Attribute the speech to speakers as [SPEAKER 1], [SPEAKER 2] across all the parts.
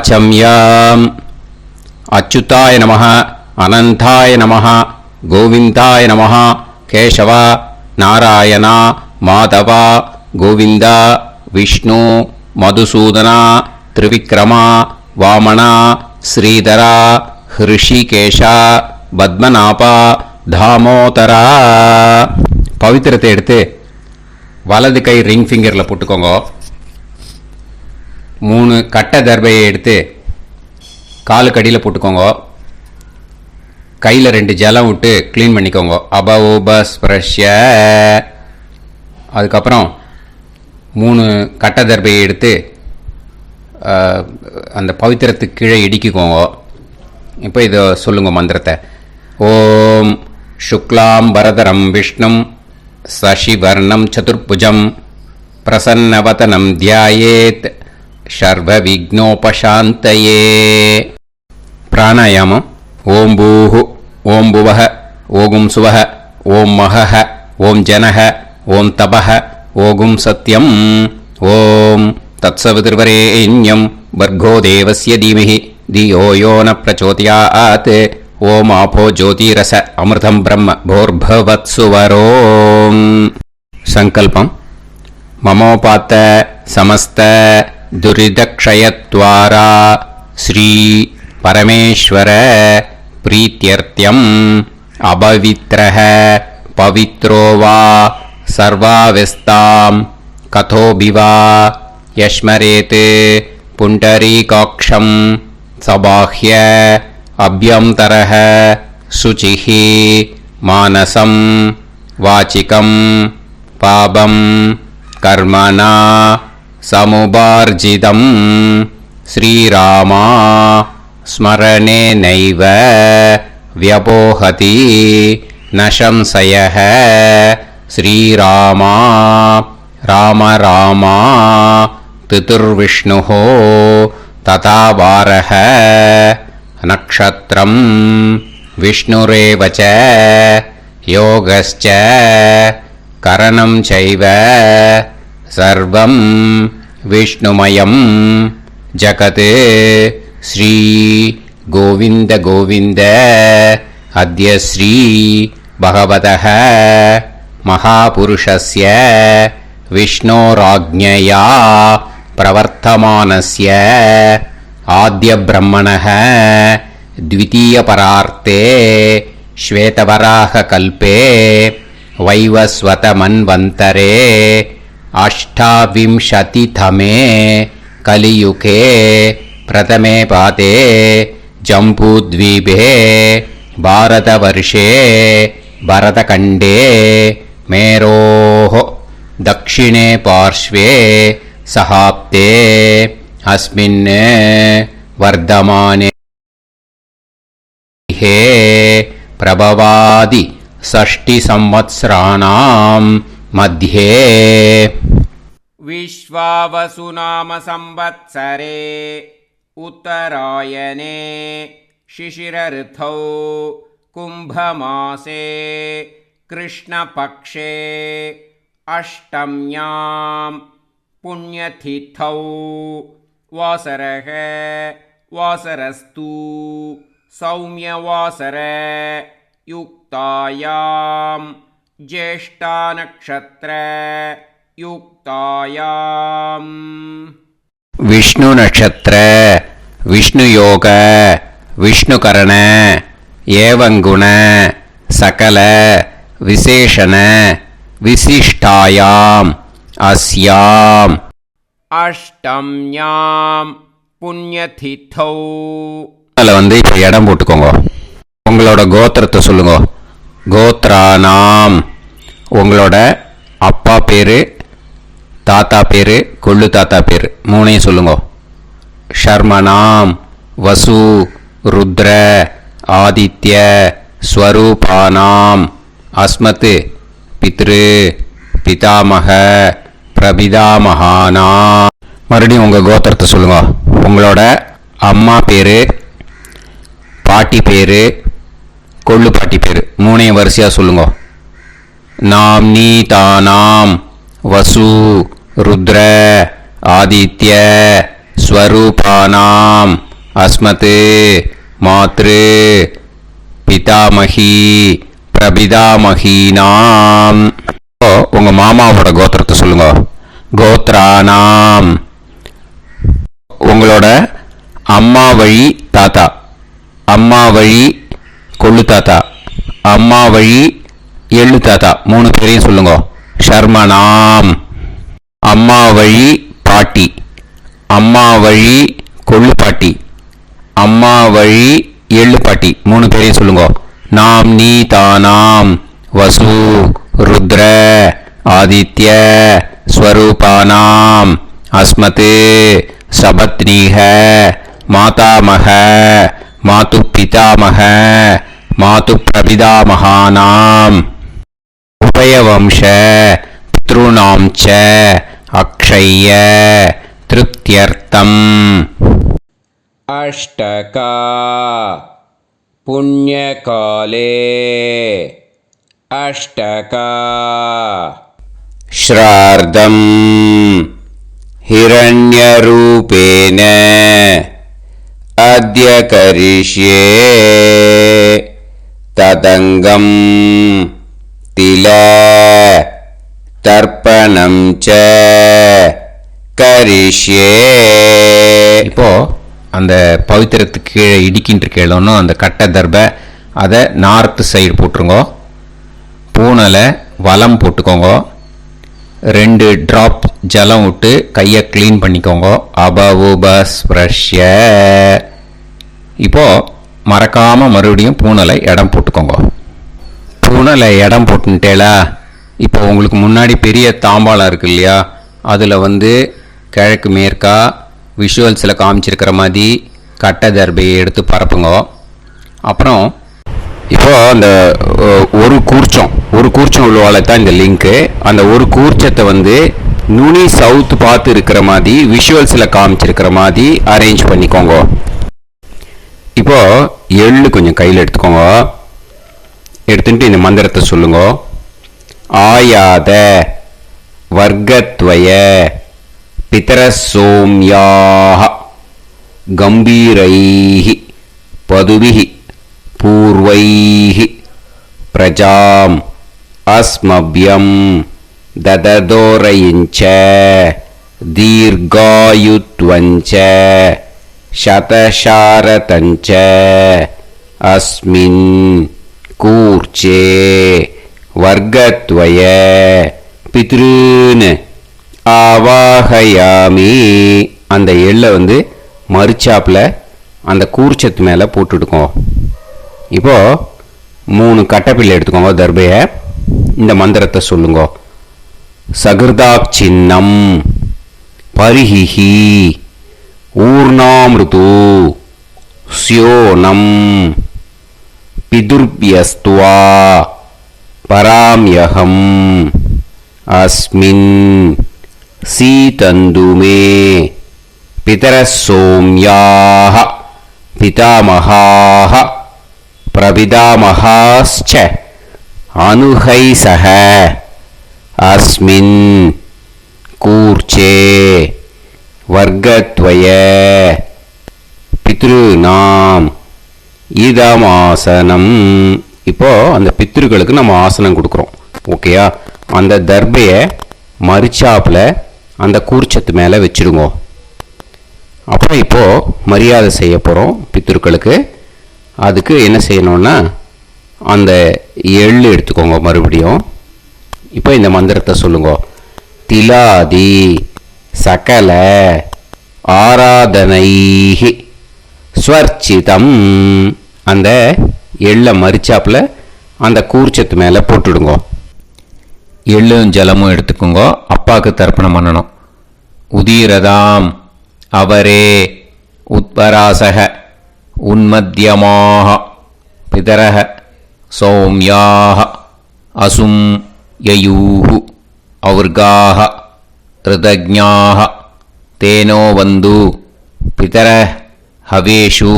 [SPEAKER 1] வாச்சம்யாம். அச்சுதாய நமः, அனந்தாய நமः, கோவிந்தாய நமः, கேசவ, நாராயணா, மாதவா, கோவிந்தா, விஷ்ணு, மதுசூதனா, திரிவிக்ரமா, வாமனா, ஸ்ரீதரா, ஹிருஷிகேஷா, பத்மநாபா, தாமோதரா. பவித்திரத்தை எடுத்து வலது கை ரிங் ஃபிங்கரில் போட்டுக்கோங்க. 3 கட்டை தர்பையை எடுத்து காலுக்கடியில் போட்டுக்கோங்க. கையில் 2 ஜலம் விட்டு க்ளீன் பண்ணிக்கோங்க. அபஓபஸ்பிரஷ்ய. அதுக்கப்புறம் 3 கட்டை தர்பையை எடுத்து அந்த பவித்திரத்துக்கு கீழே இடிக்கிக்கோங்க. இப்போ இதை சொல்லுங்க மந்திரத்தை. ஓம் சுக்லாம் வரதரம் விஷ்ணும் சசிவர்ணம் சதுர்புஜம் பிரசன்னவதனம் தியாயேத் சர்வ விக்னோபசாந்தயே. பிராணாயாமம். ஓம் பூஹு, ஓம் புவஹ, ஓகும் சுவஹ, ஓம் மஹஹ, ஓம் ஜனஹ, ஓம் தபஹ, ஓகும் சத்யம். ஓம் தத்சவிதுர்வரேண்யம் வர்கோ தேவஸ்ய தீமஹி தியோ யோ ந பிரச்சோதயாத். ஓம் ஆபோ ஜோதிரச அமிர்தம் பிரம்ம போர்பவத்சுவரோம். சங்கல்பம். மமோபாத்த சமஸ்த துரிதக்ஷயத்வாரா ஸ்ரீ பரமேஸ்வர பிரீத்யர்த்தியம் அபவித்ரஹ பவித்ரோ வா சர்வாவஸ்தாம் கதோபிவா யஸ்மரேத் புண்டரீகாக்ஷம் சபாஹ்ய அப்யந்தரஹ சுசிஹ மானசம் வாசிகம் பாபம் கர்மணா சமுபார்ஜிதம் ஸ்ரீராமா ஸ்மரணேனைவ வ்யபோஹதி ந சம்சயः. ஸ்ரீராமா ராம ராமா பிதுர்விஷ்ணுः ததா வாரः. நக்ஷத்ரம் விஷ்ணுரேவ ச யோகஸ்ச கரணம் சைவ சர்வம் விஷ்ணுமயம் ஜகத். ஸ்ரீ கோவிந்த கோவிந்த அத்ய ஸ்ரீ பகவதः மகாபுருஷஸ்ய விஷ்ணோராஜ்ஞயா பிரவர்த்தமானஸ்ய ஆத்ய பிரம்மணः த்விதீயபரார்த்தே ஸ்வேதவராக கல்பே வைவஸ்வத மன்வந்தரே அஷ்டாவிம்சதிதமே கலியுகே பிரதமே பாதே ஜம்பூத்வீபே பாரதவர்ஷே பரதகண்டே மேரோः தக்ஷிணே பார்ஷ்வே சஹாப்தே அஸ்மின் வர்தமானே ஹே பிரபவாதி षष्टि संवत्सराणां मध्ये.
[SPEAKER 2] विश्वावसु नाम संवत्सरे उत्तरायणे शिशिर ऋतौ कुंभमासे कृष्णपक्षे अष्टम्यां पुण्यतिथौ वासरः वासरस्तु सौम्यवासर युक्तायां ज्येष्ठा नक्षत्र युक्तायां.
[SPEAKER 1] विष्णु नक्षत्र विष्णु योग विष्णुकरण एवं गुण सकल विशेषण विशिष्टायाम् अस्याम्
[SPEAKER 2] अष्टम्यां पुण्यतिथौ.
[SPEAKER 1] அதில் வந்து இப்போ இடம் போட்டுக்கோங்க. உங்களோட கோத்திரத்தை சொல்லுங்க. கோத்ரானாம். உங்களோட அப்பா பேர், தாத்தா பேர், கொள்ளு தாத்தா பேர் 3ஐயும் சொல்லுங்க. ஷர்மனாம் வசு ருத்ர ஆதித்ய ஸ்வரூபானாம் அஸ்மத் பித்ரு பிதாமக பிரபிதாமகானாம். மறுபடியும் உங்கள் கோத்திரத்தை சொல்லுங்க. உங்களோட அம்மா பேர், பாட்டி பேர், கொள்ளு பாட்டி பேர் 3ஐயும் வரிசையாக சொல்லுங்க. நாம்னி தானாம் வசு ருத்ர ஆதித்ய ஸ்வரூபானாம் அஸ்மத் மாத்ரு பிதாமகி பிரபிதாமகீனாம். உங்க மாமாவோட கோத்திரத்தை சொல்லுங்க. கோத்ரானாம் உங்களோட அம்மா வழி தாத்தா, அம்மா வழி கொள்ளு தாத்தா, அம்மா வழி எள்ளு தாத்தா, 3 பேரையும் சொல்லுங்க. ஷர்மனாம் அம்மா வழி பாட்டி, அம்மா வழி கொள்ளு பாட்டி, அம்மா வழி எள்ளு பாட்டி, 3 பேரையும் சொல்லுங்க. நாம் நீ தானாம் வசு ருத்ர ஆதித்ய ஸ்வரூபானாம் அஸ்மத் சபத்னீஹ மாதாமக மாது பிதாமக மாது பிரபிதாமகானாம் உபயவம்ச பித்ருணாம் ச அக்ஷய்ய திருப்தியர்த்தம்.
[SPEAKER 2] अष्टका पुण्यकाले अष्टका
[SPEAKER 1] श्रार्धम् हिरण्यरूपेण अद्य करिष्ये तदङ्गम् तिल तर्पणं च करिष्ये. இப்போ அந்த பவித்திரத்துக்கு கீழே இடிக்கின்ற கீழே அந்த கட்டை தர்பை அதை நார்த்து சைடு போட்டுருங்க. பூனலை வலம் போட்டுக்கோங்க. 2 ட்ராப் ஜலம் விட்டு கையை க்ளீன் பண்ணிக்கோங்க. அபவுபஸ்ப்ரஷ்ய. இப்போது மறக்காமல் மறுபடியும் பூனலை இடம் போட்டுக்கோங்க. பூனலை இடம் போட்டுட்டேலா. இப்போ உங்களுக்கு முன்னாடி பெரிய தாம்பாளம் இருக்கு இல்லையா, அதில் கிழக்கு மேற்கா விஷுவல்ஸில் காமிச்சிருக்கிற மாதிரி கட்டை தர்பையை எடுத்து பரப்புங்க. அப்புறம் இப்போது அந்த ஒரு கூர்ச்சம் உள்ளவால தான் இந்த லிங்க்கு. அந்த ஒரு கூர்ச்சத்தை நுனி சவுத்து பார்த்து இருக்கிற மாதிரி விஷுவல்ஸில் காமிச்சிருக்கிற மாதிரி அரேஞ்ச் பண்ணிக்கோங்க. இப்போது எள்ளு கொஞ்சம் கையில் எடுத்துக்கோங்க. எடுத்துட்டு இந்த மந்திரத்தை சொல்லுங்க. ஆயாத வர்க்கத்வய பிதரசோம்யாக கம்பீரைஹி பதுபிஹி பூர்வைஹி பிரஜாம் அஸ்மப்யம் தததோரயிஞ்ச தீர்காயுத்வஞ்ச சதசாரதஞ்ச அஸ்மின் கூர்ச்சே வர்க்கத்வய பித்ருன் ஆவாஹயாமி. அந்த எள்ளை மறுச்சாப்பில் அந்த கூர்ச்சத்து மேலே போட்டுடுக்கோங்க. இப்போது 3 கட்டைப்பிள்ளை எடுத்துக்கோங்க. தர்பையை இந்த மந்திரத்தை சொல்லுங்க. சகிருதாக் சின்னம் பரிஹிஹி ஊர்ணாமிருது ஸ்யோனம் பிதுர்பியஸ்துவா பராம்யகம் அஸ்மின் சீதந்துமே பிதரசோம்யாக பிதாமகாः பிரபிதாமகாஸ்ச அனுகைசக அஸ்மின் கூர்ச்சே வர்க்கத்வய பித்ருநாம் இதமாசனம். இப்போது அந்த பித்ருக்களுக்கு நம்ம ஆசனம் கொடுக்குறோம். ஓகேயா? அந்த தர்பையை மறுச்சாப்பில் அந்த கூர்ச்சத்து மேலே வச்சுடுங்க. அப்புறம் இப்போது மரியாதை செய்ய போகிறோம் பித்ருக்களுக்கு. அதுக்கு என்ன செய்யணும்னா அந்த எள்ளு எடுத்துக்கோங்க. மறுபடியும் இப்போ இந்த மந்திரத்தை சொல்லுங்க. திலாதி சகல ஆராதனைஹி ஸ்வர்ச்சிதம். அந்த எள்ளை மரிச்சாப்பில் அந்த கூர்ச்சத்து மேலே போட்டுடுங்க. எள்ளும் ஜலமும் எடுத்துக்கோங்க. அப்பாவுக்கு தர்ப்பணம் பண்ணணும். உதீரதாம் அவரே உத்பராசக உன்மத்தியமாக பிதரக சௌமியாக அசும் யயூஹு அவுர்காக ரிதஜ்ஞாக தேனோ வந்து பிதர ஹவேஷு.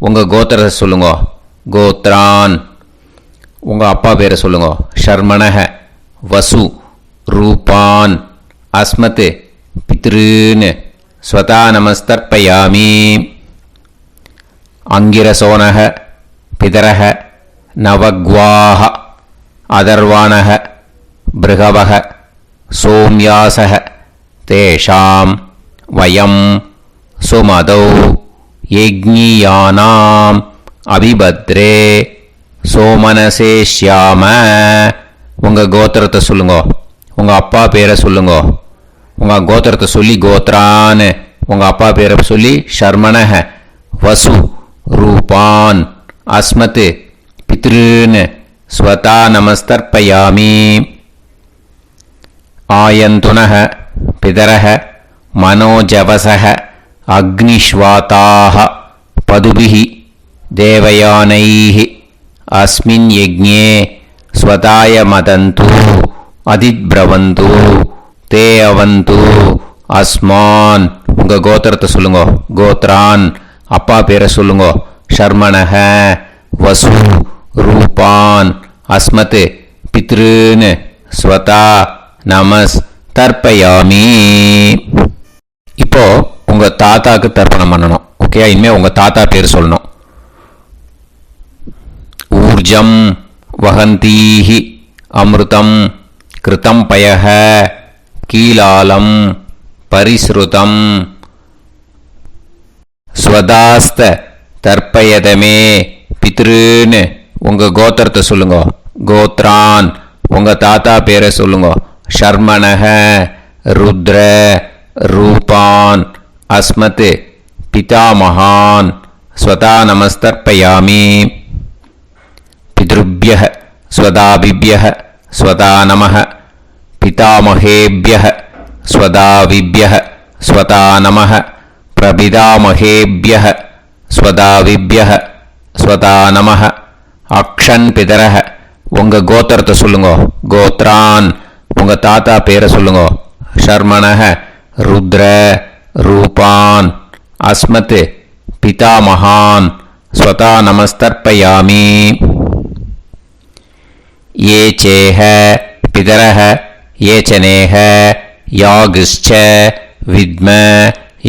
[SPEAKER 1] உங்கள் கோத்திரத்தை சொல்லுங்க. கோத்ரான். உங்கள் அப்பா பேரை சொல்லுங்க. ஷர்மணக வசு ரூபான் அஸ்மத் பித்ருன்னு ஸ்வதா நமஸ்தர்ப்பயாமி. அங்கிரசோனக பிதரக நவக்வாஹ அதர்வாணக பிருகவக சோம்யாசக தேஷாம் வயம் சுமதௌ யஜ்ஞியானாம் அபிபத்ரே சோமனசேஷ்யாம. உங்கள் கோத்திரத்தை சொல்லுங்க, உங்கள் அப்பா பேரை சொல்லுங்க. உங்கள் கோத்திரத்தை சொல்லி கோத்ரான்னு உங்கள் அப்பா பேரை சொல்லி ஷர்மணஹ வசு ரூபான் அஸ்மத் பித்ருன்னு ஸ்வதா நமஸ்தர்ப்பயாமி. ஆயந்துனஹ பிதரஹ மனோஜவசஹ அக்னிஷ்வாதாஹ பதுபிஹி தேவயானைஹ அஸ்மின் யஜ்ஞே ஸ்வதாய மதந்து அதித்ப்ரவந்து தே அவந்து அஸ்மான். உங்கள் கோத்திரத்தை சொல்லுங்க, கோத்ரான் அப்பா பேரை சொல்லுங்க. ஷர்மணஹ வசு ரூபான் அஸ்மத் பித்ருன்னு ஸ்வதா நமஸ் தர்ப்பயாமி. இப்போ உங்கள் தாத்தாக்கு தர்ப்பணம் பண்ணணும். ஓகே, இனிமேல் உங்கள் தாத்தா பேர் சொல்லணும். ஊர்ஜம் வஹந்தீஹி அமிர்தம் கிருதம் பயஹ கீலாலம் பரிஸ்ருதம் ஸ்வதாஸ்த தர்ப்பயதமே பித்ருன்னு உங்கள் கோத்திரத்தை சொல்லுங்க. கோத்ரான் உங்கள் தாத்தா பேரை சொல்லுங்க. ஷர்மணஹ ருத்ர ரூபான் அஸ்மத் பிதாமகான் ஸ்வதா நமஸ்தர்ப்பயாமி. பித்ருப்யஹ ஸ்வதாபிப்யஹ ஸ்வதா நமஹ பிதாமகேப்யஹ ஸ்வதாவிப்யஹ ஸ்வதா நமஹ பிரபிதாமகேப்யஹ ஸ்வதாவிப்யஹ ஸ்வதா நமஹ. அக்ஷன் பிதரஹ உங்கள் கோத்திரத்தை சொல்லுங்க. கோத்ரான் உங்கள் தாத்தா பேரை சொல்லுங்க. ஷர்மணஹ ருத்ர ரூபான் அஸ்மத் பிதாமகான் ஸ்வதா நமஸ்தர்ப்பயாமி. ये चेह पितरः ये च नेह यागश्च विद्म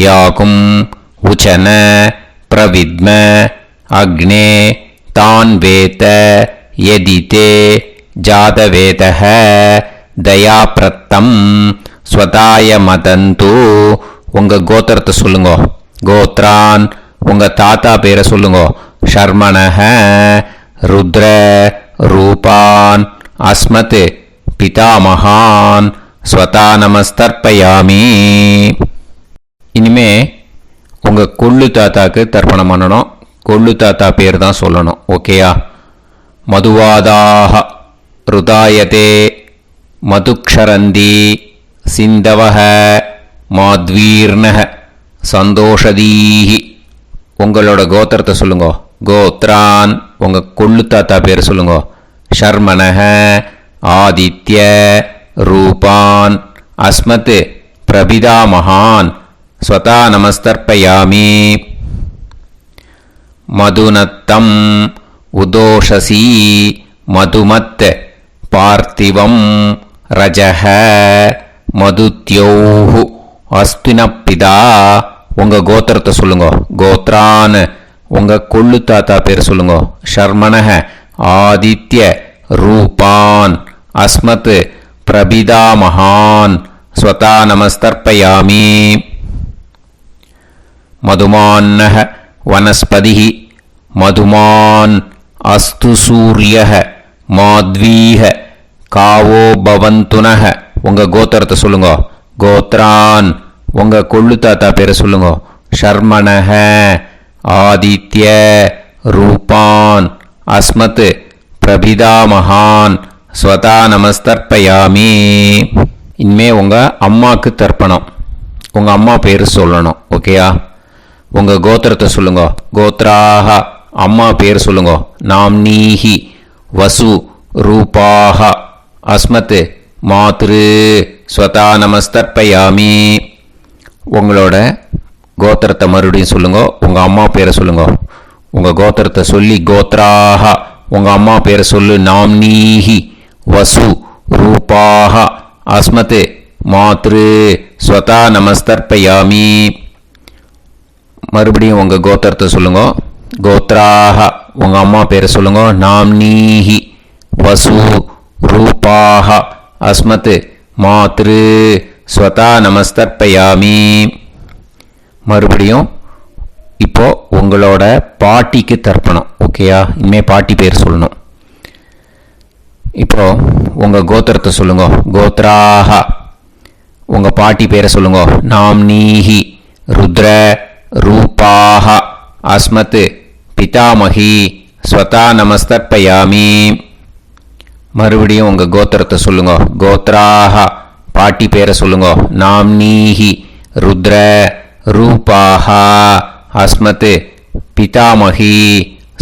[SPEAKER 1] याकुं उचन प्रविद्म अग्ने तान् वेत यदिते जातवेतः दयाप्रत्तं स्वताय मदन्तु. உங்கள் கோத்திரத்தை சொல்லுங்க. கோத்ரான் உங்கள் தாத்தா பேரை சொல்லுங்க. ஷர்மணஹ ருத்ர ரூபான் அஸ்மத் பிதாமகான் ஸ்வதா நமஸ்தர்ப்பயாமி. இனிமே உங்கள் கொள்ளு தாத்தாக்கு தர்ப்பணம் பண்ணணும். கொள்ளு தாத்தா பேர் தான் சொல்லணும். ஓகேயா? மதுவாதாக ருதாயதே மதுக்ஷரந்தி சிந்தவஹ மாத்வீர்ணஹ சந்தோஷதீஹி. உங்களோட கோத்திரத்தை சொல்லுங்க. கோத்ரான் உங்கள் கொள்ளு தாத்தா பேர் சொல்லுங்க. ஷர்மணஹ ஆதித்ய ரூபான் அஸ்மத் பிரபிதாமகான் ஸ்வதா நமஸ்தர்ப்பயாமி. மதுநத்தம் உதோஷசி மதுமத் பார்த்திவம் ரஜஹ மதுத்யோஹு அஸ்தினப்பிதா. உங்கள் கோத்திரத்தை சொல்லுங்க. கோத்ரான் உங்கள் கொள்ளு தாத்தா பேர் சொல்லுங்க. ஷர்மணஹ ஆதித்ய ரூபான் அஸ்மத் பிரபிதாமகான் ஸ்வதா நமஸ்தர்ப்பயாமி. மதுமான்னஹ வனஸ்பதிஹி மதுமான் அஸ்து சூரியஹ மாத்வீஹ காவோ பவந்துனஹ. உங்கள் கோத்திரத்தை சொல்லுங்க. கோத்ரான் உங்கள் கொள்ளு தாத்தா பேரை சொல்லுங்க. ஷர்மணஹ ஆதித்ய ரூபான் அஸ்மத் பிரபிதாமகான் ஸ்வதா நமஸ்தர்ப்பயாமி. இனிமே உங்கள் அம்மாவுக்கு தர்ப்பணம். உங்கள் அம்மா பேர் சொல்லணும். ஓகேயா? உங்கள் கோத்திரத்தை சொல்லுங்க. கோத்ராக அம்மா பேர் சொல்லுங்க. நாம்னீஹி வசு ரூபாக அஸ்மத் மாத்ரு ஸ்வதா நமஸ்தர்ப்பயாமி. உங்களோட கோத்திரத்தை மறுபடியும் சொல்லுங்க. உங்கள் அம்மா பேரை சொல்லுங்க. உங்கள் கோத்திரத்தை சொல்லி கோத்ராக உங்கள் அம்மா பேரை சொல்லு. நாம்னீஹி வசு ரூபாக அஸ்மத் மாத்ரு ஸ்வதா நமஸ்தர்ப்பயாமி. மறுபடியும் உங்கள் கோத்திரத்தை சொல்லுங்க. கோத்ராஹ உங்கள் அம்மா பேரை சொல்லுங்க. நாம்னீஹி வசு ரூபாஹ அஸ்மத் மாத்ரு ஸ்வதா நமஸ்தர்ப்பயாமி. மறுபடியும் இப்போ உங்களோட பாட்டிக்கு தர்ப்பணம். ஓகேயா? இனிமேல் பாட்டி பேர் சொல்லணும். இப்போ உங்கள் கோத்திரத்தை சொல்லுங்க. கோத்ராஹ உங்கள் பாட்டி பேரை சொல்லுங்க. நாம்னீஹி ருத்ர ரூபாஹ அஸ்மத் பிதாமகி ஸ்வதா நமஸ்தர்ப்பயாமி. மறுபடியும் உங்கள் கோத்திரத்தை சொல்லுங்க. கோத்ராஹ பாட்டி பேரை சொல்லுங்க. நாம்னீஹி ருத்ர ரூபாஹ அஸ்மத் பிதாமகி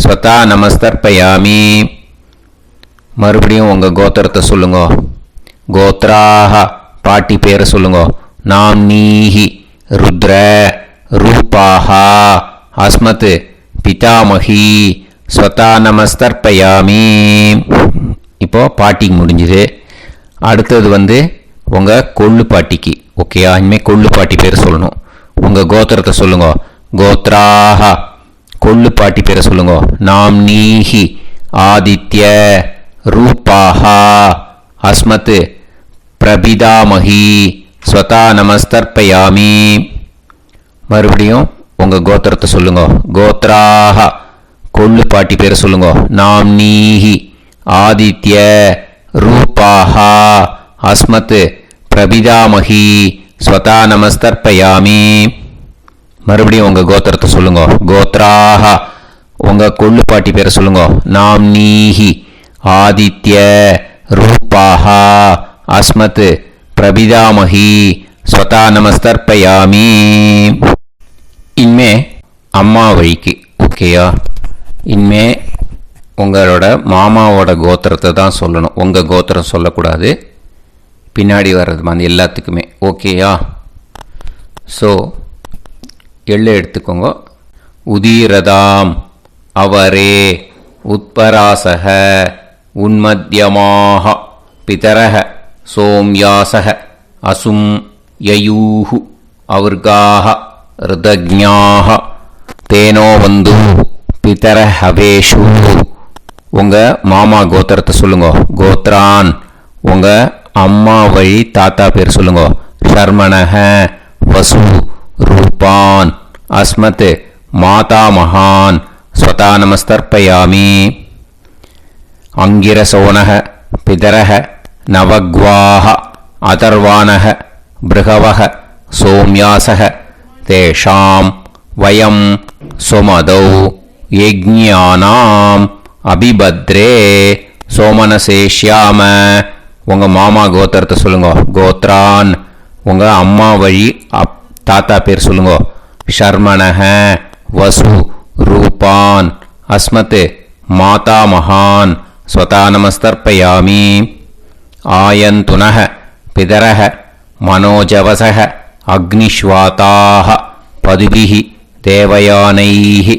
[SPEAKER 1] ஸ்வதா நமஸ்தர்ப்பயாமி. மறுபடியும் உங்கள் கோத்திரத்தை சொல்லுங்க. கோத்ராஹ பாட்டி பேரை சொல்லுங்க. நாம்னீஹி ருத்ர ரூபாஹ அஸ்மத் பிதாமகி ஸ்வதா நமஸ்தர்ப்பயாமி. இப்போ பாட்டிக்கு முடிஞ்சுது. அடுத்தது உங்கள் கொள்ளு பாட்டிக்கு. ஓகேயா? இனிமேல் கொள்ளு பாட்டி பேர் சொல்லணும். உங்கள் கோத்திரத்தை சொல்லுங்க. கோத்ராஹ கொள்ளு பாட்டி பேரை சொல்லுங்க. நாம்னீஹி ஆதித்ய ரூபாஹ அஸ்மத் பிரபிதாமகி ஸ்வதா நமஸ்தர்ப்பயாமி. மறுபடியும் உங்கள் கோத்திரத்தை சொல்லுங்க. கோத்ராஹ கொள்ளு பாட்டி பேரை சொல்லுங்க. நாம்னீஹி ஆதித்ய ரூபாஹ அஸ்மத் பிரபிதாமகி ஸ்வதா நமஸ்தர்ப்பயாமி. மறுபடியும் உங்கள் கோத்திரத்தை சொல்லுங்க. கோத்ராஹ உங்கள் கொள்ளு பாட்டி பேரை சொல்லுங்க. நாம்னீஹி ஆதித்ய ரூபாஹ அஸ்மத் பிரபிதாமகி ஸ்வதா நமஸ்தர்ப்பயாமி. இனிமே அம்மா வழிக்கு. ஓகேயா? இனிமே உங்களோட மாமாவோட கோத்திரத்தை தான் சொல்லணும். உங்கள் கோத்திரம் சொல்லக்கூடாது. பின்னாடி வர்றது எல்லாத்துக்குமே. ஓகேயா? ஸோ எள்ளு எடுத்துக்கோங்க. உதீரதாம் அவரே உத்பராசக உன்மத்யமாக பிதரக சோம்யாசக அசும் யயூஹு அவர்காக ருதஜ்ஞாக தேனோவந்து பிதரஹவேஷு. உங்கள் மாமா கோத்திரத்தை சொல்லுங்க. கோத்ரான் உங்கள் அம்மா வழி தாத்தா பேர் சொல்லுங்க. ஷர்மணக வசு ரூபான் அஸ்மத் மாதா மகான் ஸ்வதா நமஸ்தர்ப்பயாமி. அங்கிரசோனக பிதரக நவக்வாஹ அதர்வானக பிருகவக சோம்யாசக தேஷாம் வயம் சுமதௌ யஜ்ஞானாம் அபிபத்ரே சோமனசேஷ்யாம. உங்கள் மாமா கோத்திரத்தை சொல்லுங்க. கோத்ரான் உங்கள் அம்மா வழி தாத்தா பேர் சொல்லுங்க. ஷர்மணக வசு ரூபான் அஸ்மத் மாதா மகான் ஸ்வதா நமஸ்தர்ப்பயாமி. ஆயந்துனக பிதரக மனோஜவசக அக்னிஷ்வாதாஹ பதுபிஹி தேவயானைஹி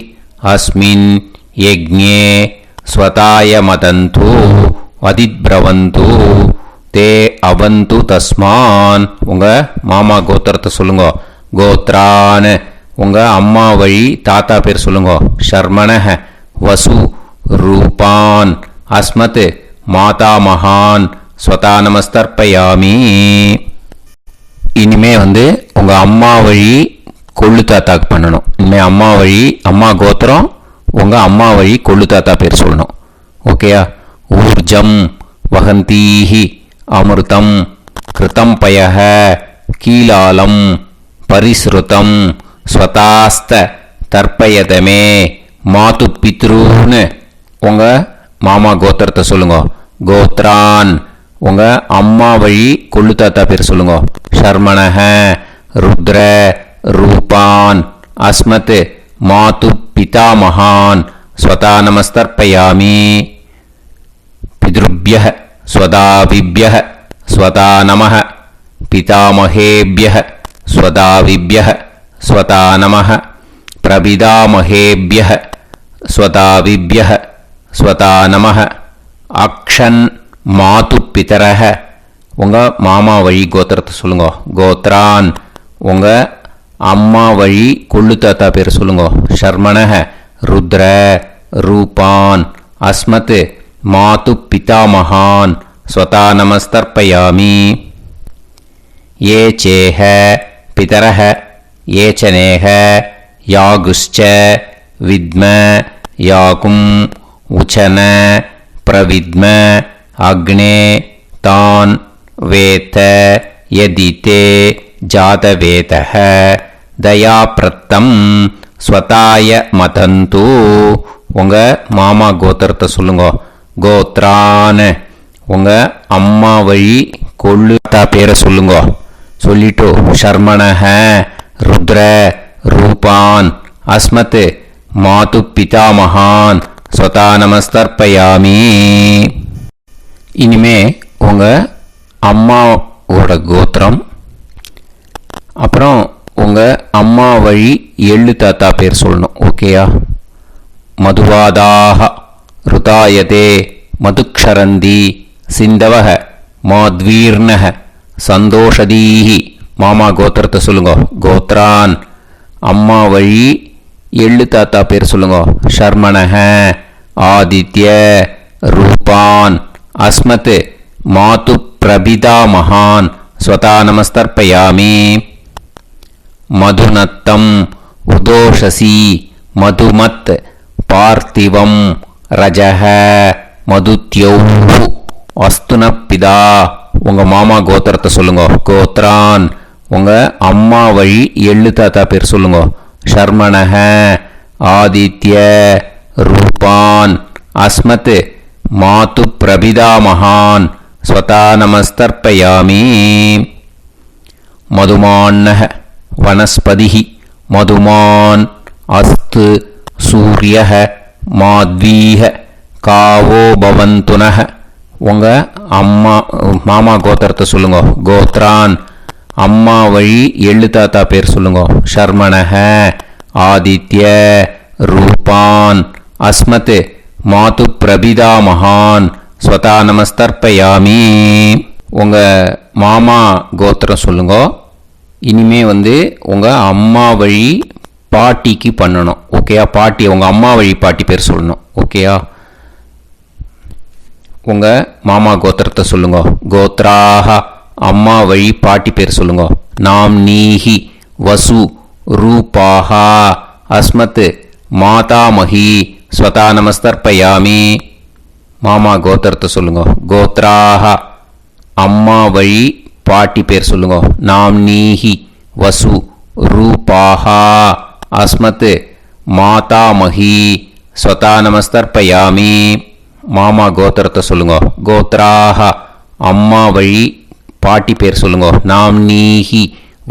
[SPEAKER 1] அஸ்மின் யஜ்ஞே ஸ்வதாய மதந்து அதிப்ரவந்து தே அவந்து தஸ்மான். உங்கள் மாமா கோத்திரத்தை சொல்லுங்க. கோத்ரான் உங்கள் அம்மா வழி தாத்தா பேர் சொல்லுங்க. ஷர்மணக வசு ரூபான் அஸ்மத் மாதா மகான் ஸ்வதா நமஸ்தர்ப்பயாமி. இனிமே உங்கள் அம்மா வழி கொள்ளு தாத்தாக்கு பண்ணணும். இனிமேல் அம்மா வழி அம்மா கோத்திரம் உங்கள் அம்மா வழி கொள்ளு தாத்தா பேர் சொல்லணும். ஓகேயா? ஊர்ஜம் வகந்தீஹி அமிர்தம் கிருதம் பயஹ கீலாலம் பரிஸ்ருதம் ஸ்வதாஸ்த தர்ப்பயதமே மாது பித்ருன்னு. உங்கள் மாமா கோத்திரத்தை சொல்லுங்க. கோத்ரான் உங்கள் அம்மா வழி கொள்ளு தாத்தா பேர் சொல்லுங்க. ஷர்மணக ருத்ர ரூபான் அஸ்மத் மாது பிதாமகான் ஸ்வதா நமஸ்தர்ப்பயாமி. பித்ருப்யः ஸ்வதாவிப்யः ஸ்வதா நமः பிதாமகேப்யः ஸ்வதாவிப்யः ஸ்வதா நமः பிரபிதாமகேப்யः ஸ்வதாவிப்யः ஸ்வதா நமः. அக்ஷன் மாது பிதரக உங்கள் மாமா வழி கோத்திரத்தை சொல்லுங்க. கோத்ரான் உங்கள் அம்மா வழி கொள்ளு தாத்தா பேர் சொல்லுங்க. ஷர்மணஹ ருத்ர ரூபான் அஸ்மத் மாது பிதாமகான் ஸ்வதா நமஸ்தர்ப்பயாமி. ये चेह पितरः ये च नेह यागुश्च विद्म याकुम् उचन प्रविद्म अग्ने तान् वेत यदिते जातवेतः दयाप्रत्तम् स्वताय मदन्तु. உங்க மாமா கோத்திரத்தை சொல்லுங்க. கோத்ரான் உங்க அம்மா வழி கொள்ளு தாத்தா பேரை சொல்லுங்க. சொல்லிட்டு ஷர்மணஹ ருத்ர ரூபான் அஸ்மத் மாது பிதாமகான் ஸ்வதா நமஸ்தர்ப்பயாமி. இனிமே உங்க அம்மாவோட கோத்திரம், அப்புறம் உங்க அம்மா வழி எள்ளு தாத்தா பேர் சொல்லணும். ஓகேயா? மதுவாதாக ருதாயதே மதுக்ஷரந்தி சிந்தவஹ மாத்வீர்ணஹ சந்தோஷதீஹி. மாமா கோத்திரத்தை சொல்லுங்க. கோத்ரான் அம்மா வழி எள்ளு தாத்தா பேர் சொல்லுங்க. ஷர்மணஹ ஆதித்ய ரூபான் அஸ்மத் மாது பிரபிதா மகான் ஸ்வதா நமஸ்தர்ப்பயாமி. மதுநத்தம் உதோஷசி மதுமத் பார்த்திவம் ரஜஹ மதுத்யௌஹு அஸ்துனப்பிதா. உங்க மாமா கோத்திரத்தை சொல்லுங்க. கோத்ரான் உங்க அம்மா வழி எள்ளு தாத்தா பேர் சொல்லுங்க. ஷர்மணஹ ஆதித்ய ரூபான் அஸ்மத் மாது பிரபிதா மகான் ஸ்வதா நமஸ்தர்ப்பயாமி. மதுமான்னஹ வனஸ்பதிஹி மதுமான் அஸ்து சூரியஹ மாத்வீஹ காவோ பவந்துனஹ. உங்க அம்மா மாமா கோத்திரத்தை சொல்லுங்க. கோத்ரான் அம்மா வழி எள்ளு தாத்தா பேர் சொல்லுங்க. ஷர்மணஹ ஆதித்ய ரூபான் அஸ்மத் மாது பிரபிதா மகான் ஸ்வதா நமஸ்தர்ப்பயாமி. உங்க மாமா கோத்திரம் சொல்லுங்க. இனிமே உங்க அம்மா வழி பாட்டிக்கு பண்ணணும். ஓகேயா? பாட்டி உங்க அம்மா வழி பாட்டி பேர் சொல்லணும். ஓகேயா? உங்க மாமா கோத்திரத்தை சொல்லுங்க. கோத்ராஹ அம்மா வழி பாட்டி பேர் சொல்லுங்க. நாம் நீஹி வசு ரூபாஹா அஸ்மத் மாதாமஹி ஸ்வதா நமஸ்தர்ப்பயாமி. மாமா கோத்திரத்தை சொல்லுங்க. கோத்ராஹ அம்மா வழி பாட்டி பேர் சொல்லுங்க. நாம் நீஹி வசு ரூபாஹா அஸ்மத் மாதாமஹி ஸ்வதா நமஸ்தர்ப்பயாமி. மாமா கோத்திரத்தை சொல்லுங்க. கோத்ராஹ அம்மா வழி பாட்டி பேர் சொல்லுங்க. நாம் நீஹி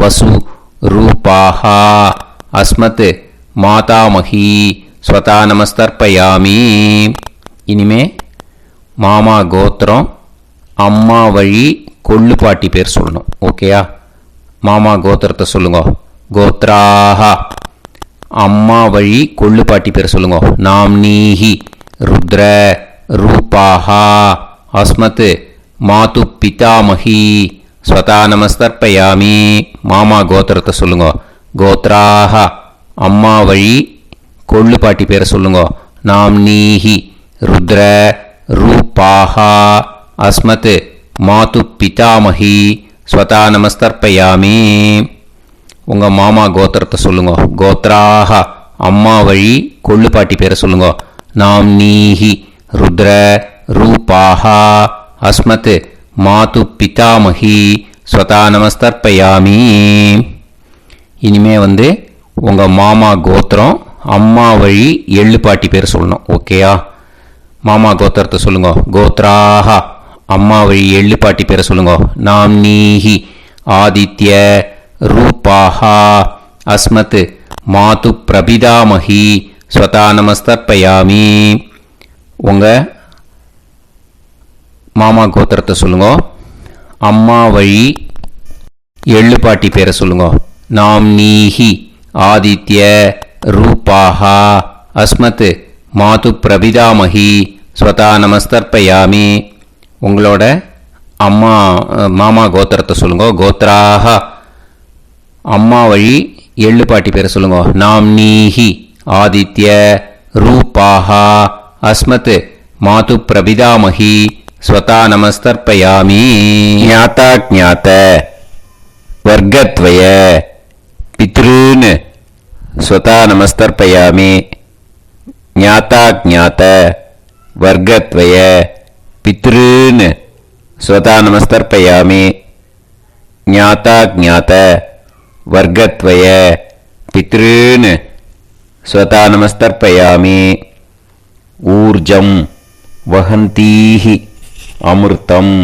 [SPEAKER 1] வசு ரூபாஹா அஸ்மத் மாதாமஹி ஸ்வதா நமஸ்தர்ப்பயாமி. இனிமே மாமா கோத்திரம் அம்மா வழி கொள்ளு பாட்டி பேர் சொல்லணும். ஓகேயா? மாமா கோத்திரத்தை சொல்லுங்க. கோத்ராஹ அம்மா வழி கொள்ளு பாட்டி பேர் சொல்லுங்க. நாம் நீஹி ருத்ர ரூபாஹா அஸ்மத் மாது பிதாமஹி ஸ்வதா நமஸ்தர்ப்பயாமி. மாமா கோத்திரத்தை சொல்லுங்க. கோத்ராஹ அம்மா வழி கொள்ளு பாட்டி பேரை சொல்லுங்க. நாம் நீஹி ருத்ர ரூபாஹா அஸ்மத் மாது பிதாமஹி ஸ்வதா நமஸ்தர்ப்பயாமி. உங்க மாமா கோத்திரத்தை சொல்லுங்க. கோத்ராஹ அம்மா வழி கொள்ளு பாட்டி பேரை சொல்லுங்க. நாம் நீஹி ருத்ர ரூபாஹா அஸ்மத் மாது பிதாமஹி ஸ்வதா நமஸ்தர்ப்பயாமி. இனிமே உங்க மாமா கோத்திரம் அம்மா வழி எள்ளு பாட்டி பேர் சொல்லணும். ஓகேயா? மாமா கோத்திரத்தை சொல்லுங்க. கோத்ராஹ அம்மா வழி எள்ளு பாட்டி பேரை சொல்லுங்க. நாம் நீஹி ஆதித்ய ரூபாஹா அஸ்மத் மாது பிரபிதாமஹி ஸ்வதா நமஸ்தர்ப்பயாமி. உங்க மாமா கோத்திரத்தை சொல்லுங்க. அம்மா வழி எள்ளு பாட்டி பேரை சொல்லுங்க. நாம் நீஹி ஆதித்ய ரூபாஹா அஸ்மத் மாது பிரபிதாமஹி ஸ்வதா நமஸ்தர்ப்பயாமி. உங்களோட மாமா கோத்திரத்தை சொல்லுங்க. கோத்ராஹ அம்மா வழி எள்ளு பாட்டி பேரை சொல்லுங்க. நாம்னீஹி ஆதித்ய ரூபாஹா அஸ்மத் மாது பிரபிதாமஹி ஸ்வதா நமஸ்தர்ப்பயாமி. ஞாதா ஞாத வர்க்கத்வய பித்ருன் ஸ்வதா நமஸ்தர்ப்பயாமி. ஞாதா ஞாத வர்க்கத்வய பித்ருன் ஸ்வதா நமஸ்தர்ப்பயாமி. ஞாதா ஞாத வர்க்கத்வய பித்ருன் ஸ்வதா நமஸ்தர்ப்பயாமி. ஊர்ஜம் வஹந்தீஹி அமிர்தம்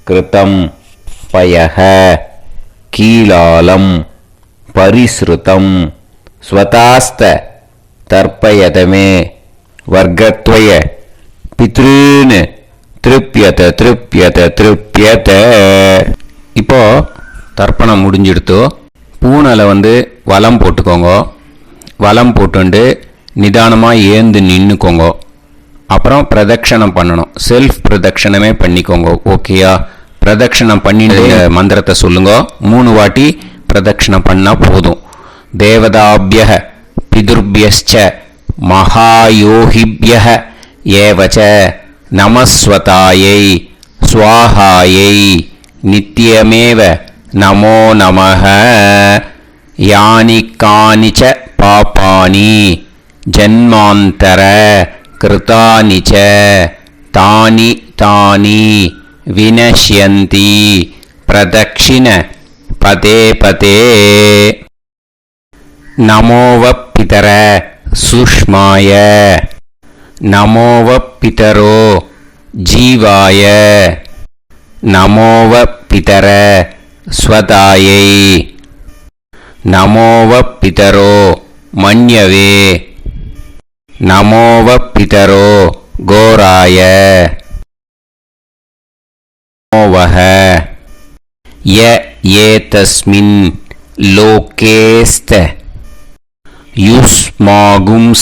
[SPEAKER 1] கிருதம் பயஹ கீலாலம் பரிஸ்ருதம் ஸ்வதாஸ்த தர்ப்பயதமே வர்க்கத்வய பித்ருன் திருப்யத திருப்யத திருப்யத. இப்போ தர்ப்பணம் முடிஞ்சிடுத்தோ. பூனலை வலம் போட்டுக்கோங்க. வலம் போட்டுண்டு நிதானமாக ஏந்து நின்றுக்கோங்க. அப்புறம் பிரதட்சணம் பண்ணணும். செல்ஃப் பிரதட்சணமே பண்ணிக்கோங்க. ஓகேயா? பிரதட்சணம் பண்ணிட்டு மந்திரத்தை சொல்லுங்க. 3 வாட்டி பிரதட்சணம் பண்ணால் போதும். தேவதாபிய பிதுர்பியஸ்ச மகாயோகிபிய ஏவச்ச நமஸ்வதாயை ஸ்வாஹாயை நித்யமேவ நமோ நமஹ. யானி கானிச்ச பாபானி ஜன்மாந்தர கிருதானி ச தானி தானி வினஷ்யந்தி பிரதக்ஷிண பதே பதே. நமோவ பிதர சுஷ்மாய நமோவ பிதரோ ஜீவாய நமோவ பிதர ஸ்வதாயை நமோவ பிதரோ மன்யவே நமோவ பிதரோ கோராய நமோவஹ. ய ஏதஸ்மின் லோகேஸ்த யுஸ்மாகும்ஸ்தேனோ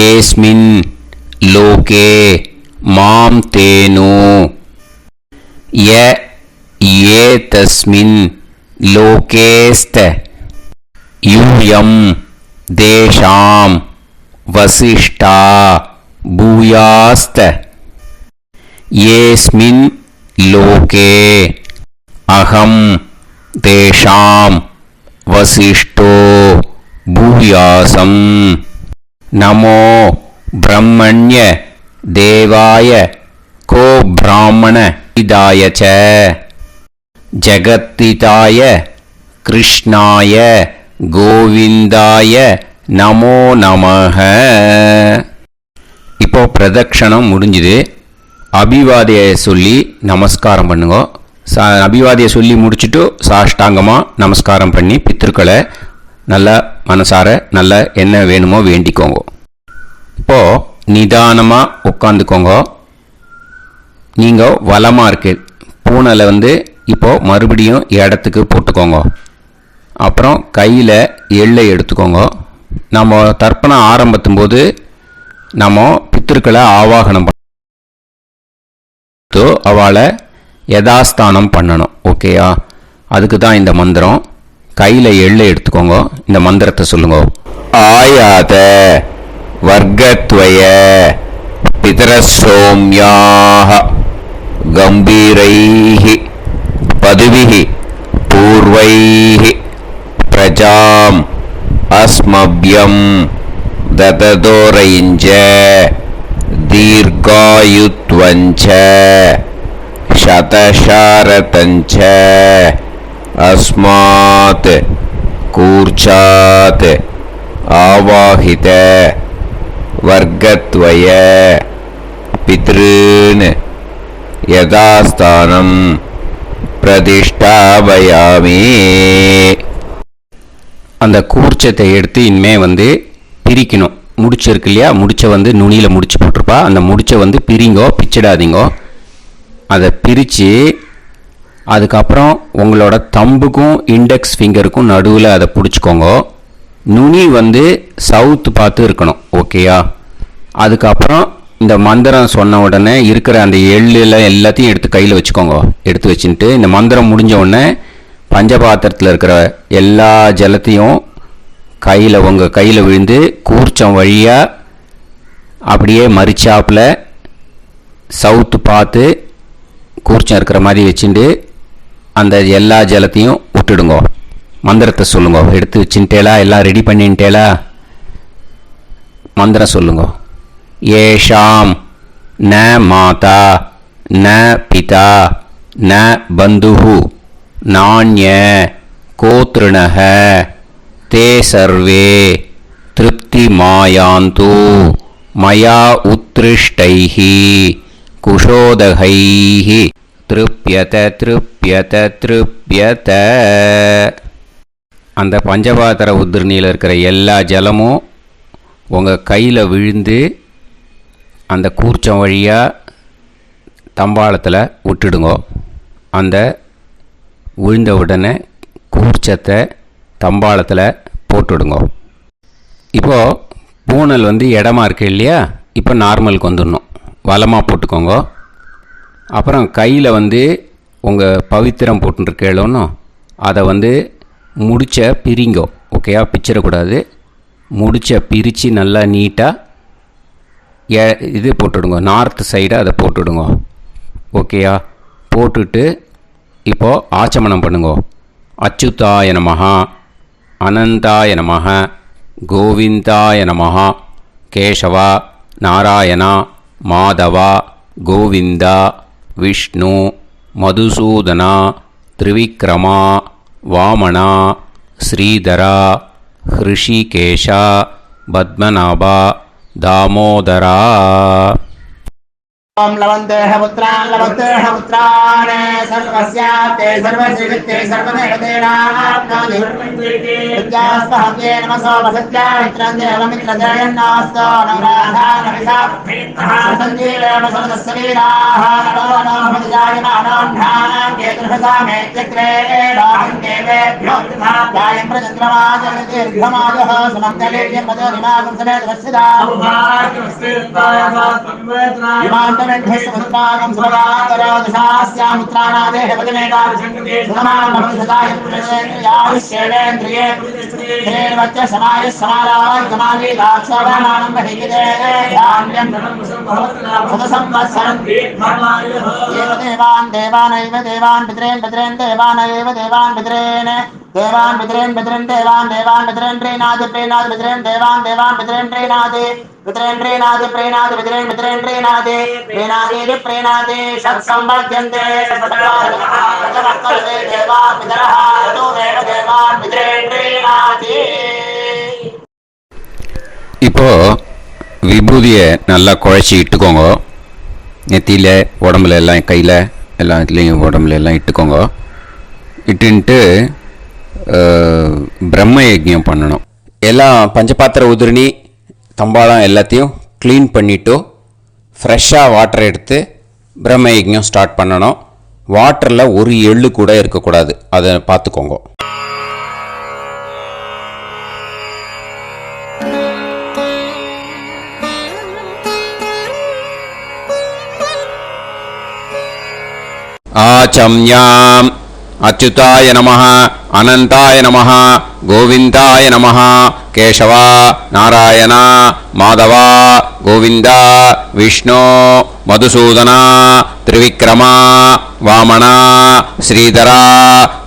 [SPEAKER 1] ஏஸ்மின் லோகே மாம் தேனோ. ய ஏதஸ்மின் லோகேஸ்த யூயம் தேஷாம் வசிஷ்டா பூயாஸ்த. ஏஸ்மின் லோகே அகம் தேஷாம் வசிஷ்டோ பூயாசம். நமோ பிரம்மண்ய தேவாய கோ பிராமண இதாய ச ஜகத்திதாய கிருஷ்ணாய கோவிந்தாய நமோ நமஹ. இப்போ பிரதட்சணம் முடிஞ்சுது. அபிவாதியை சொல்லி நமஸ்காரம் பண்ணுங்க. அபிவாதியை சொல்லி முடிச்சுட்டு சாஷ்டாங்கமாக நமஸ்காரம் பண்ணி பித்ருக்களை நல்லா மனசார நல்லா என்ன வேணுமோ வேண்டிக்கோங்க. இப்போது நிதானமாக உட்காந்துக்கோங்க. நீங்கள் வலமாக இருக்கு பூனலை இப்போது மறுபடியும் இடத்துக்கு போட்டுக்கோங்க. அப்புறம் கையில் எள்ளை எடுத்துக்கோங்க. நம்ம தர்ப்பணம் ஆரம்பித்தும் போது நம்ம பித்ருக்களை ஆவாகனம் அவளை யதாஸ்தானம் பண்ணணும். ஓகேயா? அதுக்கு தான் இந்த மந்திரம். கையில் எள்ளை எடுத்துக்கோங்க. இந்த மந்திரத்தை சொல்லுங்க. ஆயாத வர்க்கத்வய பிதரசோம்யாக கம்பீரைஹி பதுவிஹி பூர்வைஹி பிரஜாம் அஸ்மப்யம் தததோரைஞ்ச தீர்காயுத்வஞ்ச சதசாரதஞ்ச அஸ்மாத் கூர்ச்சாத் ஆவாஹித வர்க்கத்வய பித்ருன் யதாஸ்தானம் பிரதிஷ்டாபயாமி. அந்த கூர்ச்சத்தை எடுத்து இனிமே பிரிக்கணும். முடிச்சிருக்கு இல்லையா? முடிச்சை நுனியில் முடிச்சு போட்டிருப்பா. அந்த முடிச்சை பிரிங்கோ, பிச்சிடாதீங்கோ. அதை பிரித்து அதுக்கப்புறம் உங்களோட தம்புக்கும் இண்டெக்ஸ் ஃபிங்கருக்கும் நடுவில் அதை பிடிச்சிக்கோங்க. நுனி சவுத்து பார்த்து இருக்கணும். ஓகேயா? அதுக்கப்புறம் இந்த மந்திரம் சொன்ன உடனே இருக்கிற அந்த எள்ளில் எல்லாத்தையும் எடுத்து கையில் வச்சுக்கோங்க. எடுத்து வச்சுட்டு இந்த மந்திரம் முடிஞ்ச உடனே பஞ்சபாத்திரத்தில் இருக்கிற எல்லா ஜலத்தையும் உங்கள் கையில் விழுந்து கூர்ச்சம் வழியாக அப்படியே மறிச்சாப்பில் சவுத்து பார்த்து கூர்ச்சம் இருக்கிற மாதிரி வச்சுட்டு அந்த எல்லா ஜலத்தையும் விட்டுடுங்க. மந்திரத்தை சொல்லுங்க. எடுத்து வச்சுட்டேலா? எல்லாம் ரெடி பண்ணிட்டேலா? மந்திரம் சொல்லுங்க. ஏஷாம் ந மாதா ந பிதா ந பந்துஹு நாண்ய கோத்ருணஹ தே சர்வே திருப்தி மாயாந்து மயா உத்ருஷ்டைஹி குஷோதகைஹி திருப்யத திருப்யத திருப்யத. அந்த பஞ்சபாத்திர உதிரணியில் இருக்கிற எல்லா ஜலமும் உங்கள் கையில் விழுந்து அந்த கூர்ச்சம் வழியாக தம்பாளத்தில் விட்டுடுங்க. அந்த விழுந்த உடனே கூர்ச்சத்தை தம்பாளத்தில் போட்டுடுங்க. இப்போது பூனல் இடமா இருக்கு இல்லையா? இப்போ நார்மலுக்கு வந்துடணும். வலமாக போட்டுக்கோங்க. அப்புறம் கையில் உங்கள் பவித்திரம் போட்டுருக்கேளோன்னு அதை முடிச்ச பிரிங்கோ. ஓகேயா? பிச்சிடக்கூடாது. முடிச்ச பிரித்து நல்லா நீட்டாக இது போட்டுடுங்க. நார்த் சைடு அதை போட்டுடுங்க. ஓகேயா? போட்டுட்டு இப்போது ஆச்சமனம் பண்ணுங்க. அச்சுதாய நமஹ அனந்தாய நமஹ கோவிந்தாய நமஹ கேசவா நாராயணா மாதவா கோவிந்தா விஷ்ணு மதுசூதனா திரிவிக்ரமா வாமனா ஸ்ரீதரா ஹிருஷிகேஷா பத்மநாபா தாமோதரா.
[SPEAKER 3] ओम लवन्तेह पुत्रान् सर्वस्याते सर्वश्रीवित्ते सर्वदेवतेनाप्नोति विद्यास्महव्ये नमसो वसत्यामित्रं देवमित्रजयन्नास्तो नवराधानविषाः सञ्जीवेम समदस्सवीराः नमो नमः विजायमानान्धानां केतुर्हसामेत्यग्रे राहं देवेभ्यो जायं प्रचन्द्रमाजगदीर्घमाजः समन्तलेयं मदोनिमागं समेत वत्सदा विमान्तमेध्यस्वस्तागं सुभगान्तरादशास्यामुत्राणादेह वदनेकाविशङ्कते सुधमानमभिषदाय पुरुषेन्द्रियाविश्येवेन्द्रिये हेर्वच्च समायः समाराय समाली दाक्षाभामानं बहिगिदे धान्यं सदसंवत्सरं एव देवान् देवान् पितरेन् देवानैव देवान् पितरेन् देवान् पितरेन् देवान् पितरेन् प्रीणाति पितरेन् देवान् पितरेन् प्रीणाति पितरेन् प्रीणाति षट्संवर्ध्यन्ते देवा पितरः ततोमेव देवान् पितरेन् प्रीणाति.
[SPEAKER 1] இப்போ விபூதியை நல்லா குழச்சி இட்டுக்கோங்க. நெத்தியில் உடம்புல எல்லாம் கையில் எல்லாம் இதுலேயும் உடம்புல எல்லாம் இட்டுக்கோங்க. இட்டுன்ட்டு பிரம்ம யஜ்ஞம் பண்ணணும். எல்லாம் பஞ்சபாத்திர உதிரணி தம்பாளம் எல்லாத்தையும் க்ளீன் பண்ணிவிட்டு ஃப்ரெஷ்ஷாக வாட்டர் எடுத்து பிரம்ம யஜ்ஞம் ஸ்டார்ட் பண்ணணும். வாட்டரில் ஒரு எள்ளு கூட இருக்கக்கூடாது. அதை பார்த்துக்கோங்க. ஆச்சம்யாம் அச்சுதாய நமஹ அனந்தாய நமஹ கோவிந்தாய நமஹ கேசவா நாராயணா மாதவா கோவிந்தா விஷ்ணு மதுசூதனா திரிவிக்ரமா வாமனா ஸ்ரீதரா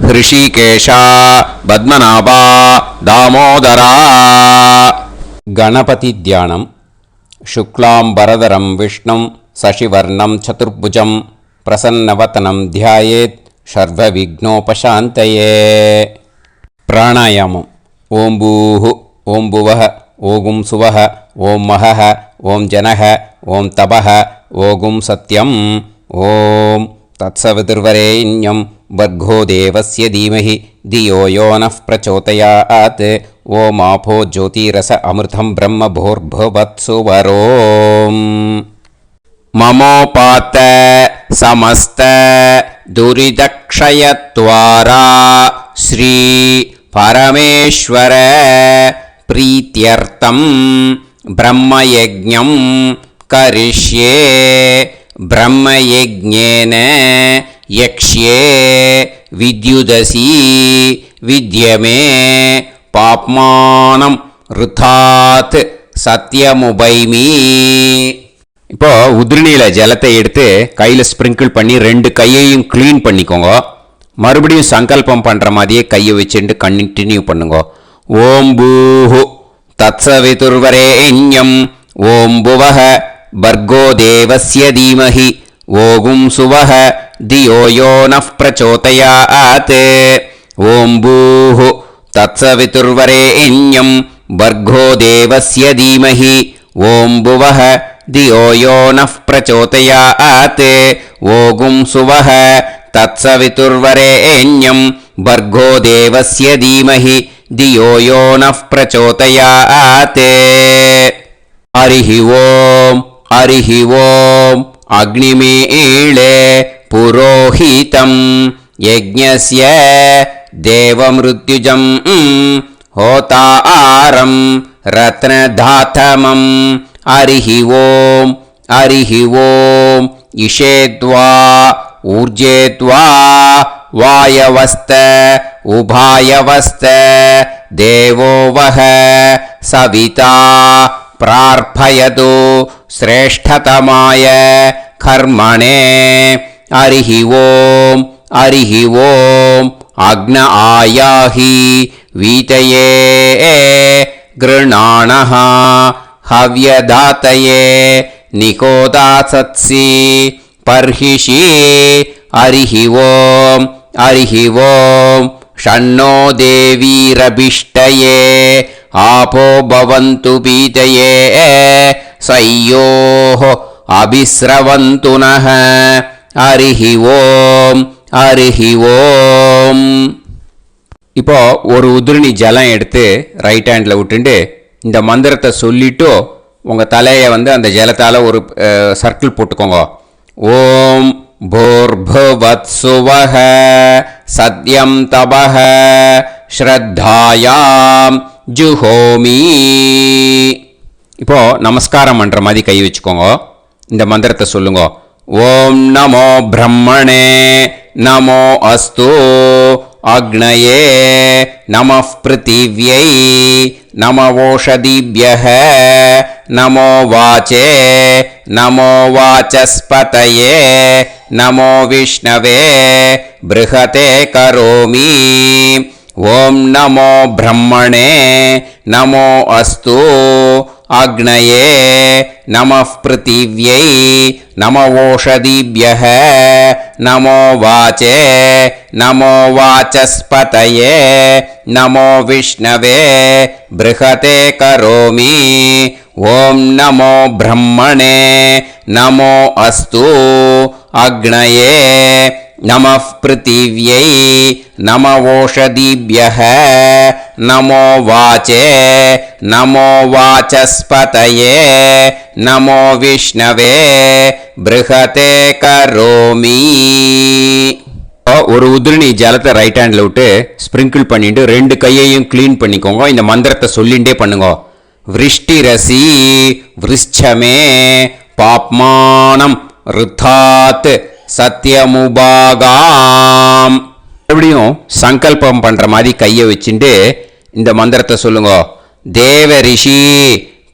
[SPEAKER 1] ஹிருஷிகேஷா பத்மநாபா தாமோதரா. கணபதி தியானம். சுக்லாம்பரதரம் விஷ்ணும் சசிவர்ணம் சதுர்புஜம் பிரசன்னவதனம் தியாயேத் சர்வவிக்னோபசாந்தயே. பிராணாயாமம். ஓம் பூஹு ஓம் புவஹ ஓகும் சுவஹ ஓம் மஹஹ ஓம் ஜனஹ ஓம் தபஹ ஓகும் சத்யம். ஓம் தத்சவிதுர்வரேண்யம் வர்கோ தேவஸ்ய தீமஹி தியோ யோ நः பிரச்சோதயாத். ஓம் ஆபோ ஜோதிரஸ அமிர்தம் பிரம்ம भूर्भुवत्सुवरोम्. ममोपात समस्त दुरिदक्षयत्वारा श्री परमेश्वर प्रीत्यर्थं ब्रह्मयज्ञं करिष्ये. ब्रह्मयज्ञेन यक्ष्ये வித்யுதசி வித்யமே பாப்மானம் ருதாத் சத்யமுபைமி. இப்போ உதிரணியில் ஜலத்தை எடுத்து கையில் ஸ்ப்ரிங்கிள் பண்ணி 2 கையையும் க்ளீன் பண்ணிக்கோங்க. மறுபடியும் சங்கல்பம் பண்ணுற மாதிரியே கையை வச்சுட்டு கண்டினியூ பண்ணுங்க. ஓம் பூஹு தத்சவிதுர்வரேண்யம் ஓம் புவஹ பர்கோ தேவஸ்ய தீமஹி ஓகும் சுவஹ தியோ யோ நஃப் பிரச்சோதயாத். ஓம் பூஹு தத்சவிதுர்வரேண்யம் பர்கோ தேவஸ்ய தீமஹி ஓம் புவஹ தியோ யோ நஃப் பிரச்சோதயாத். ஓகும் சுவஹ தத்சவிதுர்வரேண்யம் பர்கோ தேவஸ்ய தீமஹி தியோ யோ நஃப் பிரச்சோதயாத். ஹரிஹி ஓம் ஹரிஹி ஓம் அக்னிமீளே புரோஹிதம் யஜ்ஞஸ்ய தேவமிருத்யுஜம் ஹோதாரம் ரத்னதாதமம். ஹரிஹி ஓம் ஹரிஹி ஓம் இஷேத்வா ஊர்ஜேத்வா வாயவஸ்த உபாயவஸ்த தேவோ வஹ சவிதா பிரார்ப்பயது ஸ்ரேஷ்டதமாய கர்மணே. ஹரிஹி ஓம் ஹரிஹி ஓம் அக்ன ஆயாஹி வீதயே கிருணாணஹ ஹவ்யதாத்தயே நிகோதாசத்சி பர்ஹிஷி. ஹரிஹி ஓம் ஹரிஹி ஓம் ஷண்ணோ தேவீரபிஷ்டயே ஆபோ பவந்து பீதயே சய்யோஹ அபிஸ்ரவந்து நஹ. ஹரிஹி ஓம் ஹரிஹி ஓம். இப்போ ஒரு உதிரணி ஜலம் எடுத்து ரைட் ஹேண்டில் விட்டுண்டு இந்த மந்திரத்தை சொல்லிட்டு உங்கள் தலையை அந்த ஜலத்தால் ஒரு சர்க்கிள் போட்டுக்கோங்க. ஓம் பூர்புவத் சுவஹ சத்யம் தபஹ ஸ்ரத்தாயாம் ஜுஹோமி. இப்போ நமஸ்காரம் பண்ணுற மாதிரி கை வச்சுக்கோங்க. இந்த மந்திரத்தை சொல்லுங்க. ஓம் நமோ பிரம்மணே நமோ அஸ்து அக்னயே நமः பிருத்திவ்யை நமவோஷதிभ्यः நமோ வாச்சே நமோ வாசஸ்பதயே நமோ விஷ்ணவே ப்ருஹதே கரோமி. ஓம் நமோ பிரம்மணே நமோ அஸ்து அக்னயே நமः பிருத்திவ்யை நமவோஷதிभ्यः நமோ வாச்சே நமோ வாசஸ்பதயே நமோ விஷ்ணவே ப்ருஹதே கரோமி. ஓம் நமோ பிரம்மணே நமோ அஸ்து அக்னயே நமः பிருத்திவ்யை நமவோஷதிभ्यः நமோ வாச்சே நமோ வாசஸ்பதயே நமோ விஷ்ணவே ப்ருஹதே கரோமி. ஒரு உதிரணி ஜலத்தை ரைட் ஹேண்டில் விட்டு ஸ்ப்ரிங்கிள் பண்ணிட்டு 2 கையையும் க்ளீன் பண்ணிக்கோங்க. இந்த மந்திரத்தை சொல்லிகிட்டே பண்ணுங்க. விருஷ்டிரசி விருஷ்சமே பாப்மானம் ருத்தாத் சத்யமுபாகாம். மறுபடியும் சங்கல்பம் பண்ணுற மாதிரி கையை வச்சுட்டு இந்த மந்திரத்தை சொல்லுங்க. தேவ ரிஷி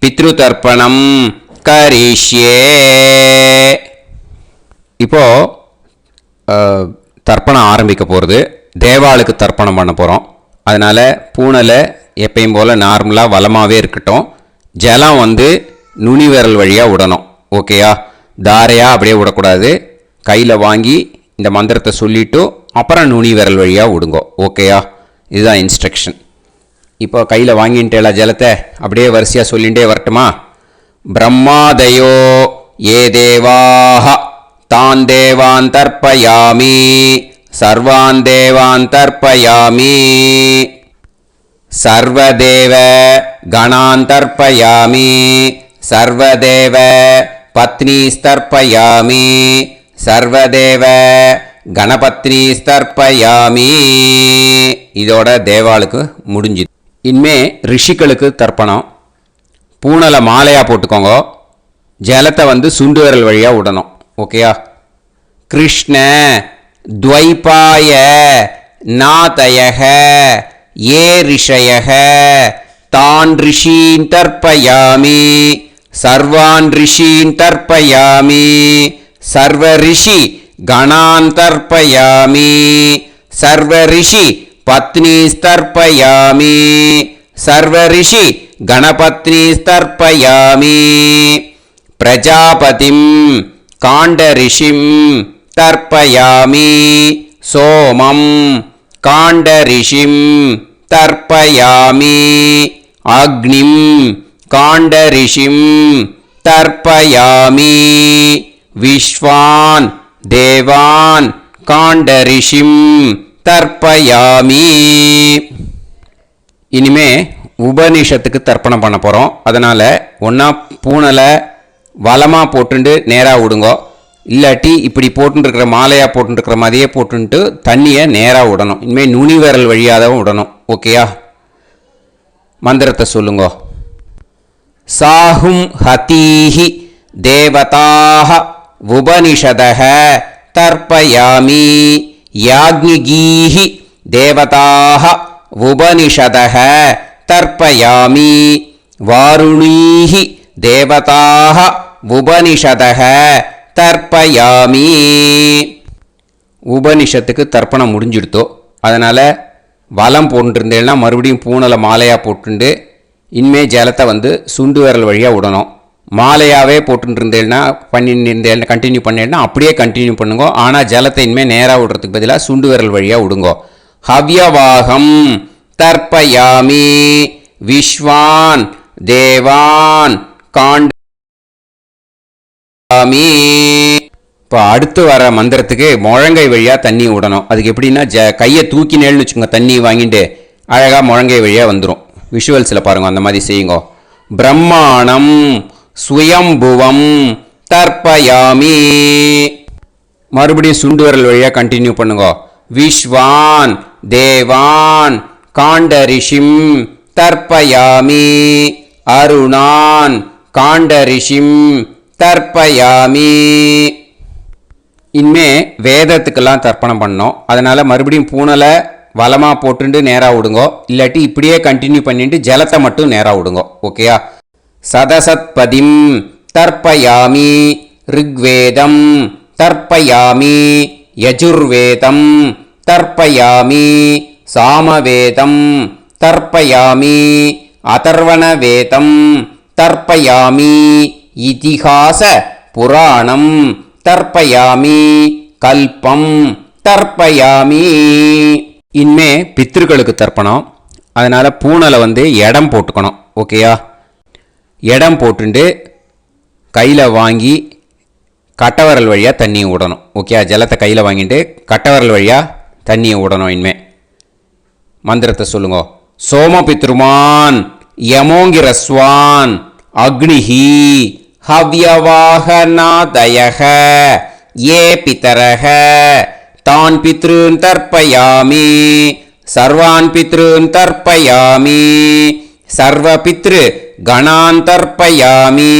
[SPEAKER 1] பித்ரு தர்ப்பணம் கரிஷ்யே. இப்போ தர்ப்பணம் ஆரம்பிக்க போகிறது. தேவாளுக்கு தர்ப்பணம் பண்ண போகிறோம். அதனால் பூனலை எப்பயும் போல் நார்மலாக வளமாகவே இருக்கட்டும். ஜலம் நுனி விரல் வழியாக விடணும். ஓகேயா? தாரையாக அப்படியே விடக்கூடாது. கையில் வாங்கி இந்த மந்திரத்தை சொல்லிவிட்டு அப்புறம் நுனி விரல் வழியாக விடுங்கோ. ஓகேயா? இதுதான் இன்ஸ்ட்ரக்ஷன். இப்போ கையில் வாங்கிட்டேல ஜலத்தை அப்படியே வரிசையாக சொல்லிகிட்டே வரட்டுமா? பிரம்மாதயோ ஏ தேவாஹ தான் தேவான் தர்ப்பயாமி சர்வான் தேவான் தர்ப்பயாமி சர்வதேவ கணான் தர்ப்பயாமி சர்வதேவ பத்னீஸ்தர்ப்பயாமி சர்வதேவ கணபத்னீஸ்தர்ப்பயாமி. இதோட தேவாளுக்கு முடிஞ்சுது. இனிமே ரிஷிகளுக்கு தர்ப்பணம். பூனலை மாலையாக போட்டுக்கோங்க. ஜலத்தை சுண்டு விரல் வழியாக விடணும். ஓகேயா? கிருஷ்ண द्वैपाय नातयः ये ऋषयः तान् ऋषीन् तर्पयामि सर्वान् ऋषीन् तर्पयामि सर्व ऋषि गणान् तर्पयामि सर्व ऋषि पत्नीस्तर्पयामि सर्व ऋषि गणपत्नीस्तर्पयामि प्रजापतिं काण्डऋषिं तर्पयामि सोमं काण्डऋषिं तर्पयामि अग्निं काण्डऋषिं तर्पयामि विश्वान् देवान् काण्डऋषिं तर्पयामि இனிமே உபனிஷத்துக்கு தர்ப்பணம் பண்ண போகிறோம். அதனால் ஒன்றா பூனலை வலமாக போட்டுண்டு நேராக விடுங்கோ, இல்லாட்டி இப்படி போட்டுருக்கிற மாலையாக போட்டுருக்கிற மாதிரியே போட்டுன்ட்டு தண்ணியை நேராக விடணும். இனிமேல் நுனி விரல் வழியாக தான் விடணும். ஓகேயா? மந்திரத்தை சொல்லுங்கோ. சாஹும் ஹதீஹி தேவதாக உபனிஷதः தர்ப்பயாமி யாக்ஞிகீஹி தேவதாக உபனிஷதः தர்ப்பயாமி வாருணீஹி தேவதாக உபனிஷதः தர்ப்பயாமி. உபனிஷத்துக்கு தர்ப்பணம் முடிஞ்சிடுத்தோ, அதனால் வலம் போட்டுருந்தேன்னா மறுபடியும் பூனலை மாலையாக போட்டுண்டு இனிமே ஜலத்தை வந்து சுண்டு விரல் வழியாக விடணும். மாலையாகவே போட்டுருந்தேன்னா பண்ணிருந்தேன் கண்டினியூ பண்ணேன்னா அப்படியே கண்டினியூ பண்ணுங்க. ஆனால் ஜலத்தை இனிமேல் நேராக விடுறதுக்கு பதிலாக சுண்டு விரல் வழியாக விடுங்கோ. ஹவ்யவாகம் தர்ப்பயாமி விஸ்வான் தேவான் காண்டாமி. இப்போ அடுத்து வர மந்திரத்துக்கு முழங்கை வழியாக தண்ணி விடணும். அதுக்கு எப்படின்னா கையை தூக்கினேன்னு வச்சுக்கோங்க, தண்ணி வாங்கிட்டு அழகாக முழங்கை வழியாக வந்துடும். விஷுவல்ஸில் பாருங்க, அந்த மாதிரி செய்யுங்க. பிரம்மாணம் சுயம்புவம் தர்ப்பயாமி. மறுபடியும் சுண்டு விரல் வழியாக கண்டினியூ பண்ணுங்க. விஸ்வான் தேவான் காண்டரிஷிம் தர்ப்பயாமி அருணான் காண்டரிஷிம் தர்ப்பயாமி. இனிமே வேதத்துக்கெல்லாம் தர்ப்பணம் பண்ணோம். அதனால் மறுபடியும் பூனலை வலமாக போட்டுட்டு நேராக விடுங்கோ, இல்லாட்டி இப்படியே கண்டினியூ பண்ணிட்டு ஜலத்தை மட்டும் நேராக விடுங்கோ. ஓகேயா? சதசத்பதிம் தர்ப்பயாமி ரிக்வேதம் தர்ப்பயாமி யஜுர்வேதம் தர்ப்பயாமி சாமவேதம் தர்ப்பயாமி அதர்வணவேதம் தர்ப்பயாமி இதிஹாச புராணம் தர்ப்பயாமி கல்பம் தர்ப்பயாமி. இனிமே பித்ருக்களுக்கு தர்ப்பணம். அதனால் பூனலை வந்து இடம் போட்டுக்கணும். ஓகேயா? இடம் போட்டுண்டு கையில் வாங்கி கட்டவரல் வழியாக தண்ணியை விடணும். ஓகே? ஜலத்தை கையில் வாங்கிட்டு கட்டவரல் வழியாக தண்ணியை விடணும். இனிமே மந்திரத்தை சொல்லுங்க. சோமபித்ருமான் யமோங்கிரஸ்வான் அக்னிஹி ஹவ்யவாகநாதயः ये पितरः तान् पितॄन् तर्पयामि सर्वान् पितॄन् तर्पयामि सर्वपितृ गणान् तर्पयामि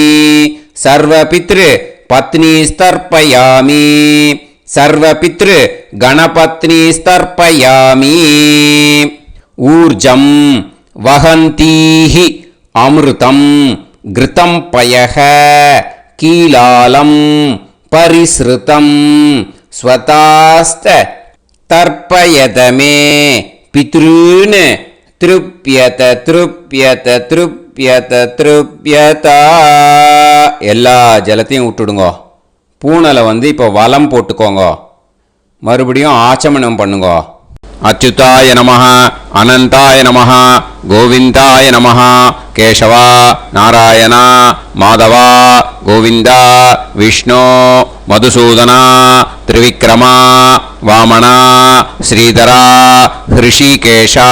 [SPEAKER 1] सर्वपितृ पत्नीस्तर्पयामि सर्वपितृ गणपत्नीस्तर्पयामि. ऊर्जं वहन्तीः अमृतं घृतं पयः कीलालं परिसृतं स्वतास्त तर्पयत मे पितॄन् तृप्यत तृप्यत तृप्यत तृप्यत. எல்லா ஜலத்தையும் விட்டுடுங்கோ. பூனலை வந்து இப்போ வலம் போட்டுக்கோங்க. மறுபடியும் ஆச்சமனம் பண்ணுங்க. அச்சுதாய நமஹ அனந்தாய நமஹ கோவிந்தாய நமஹ கேசவா நாராயணா மாதவா கோவிந்தா விஷ்ணு மதுசூதனா திரிவிக்ரமா வாமனா ஸ்ரீதரா ஹிருஷிகேஷா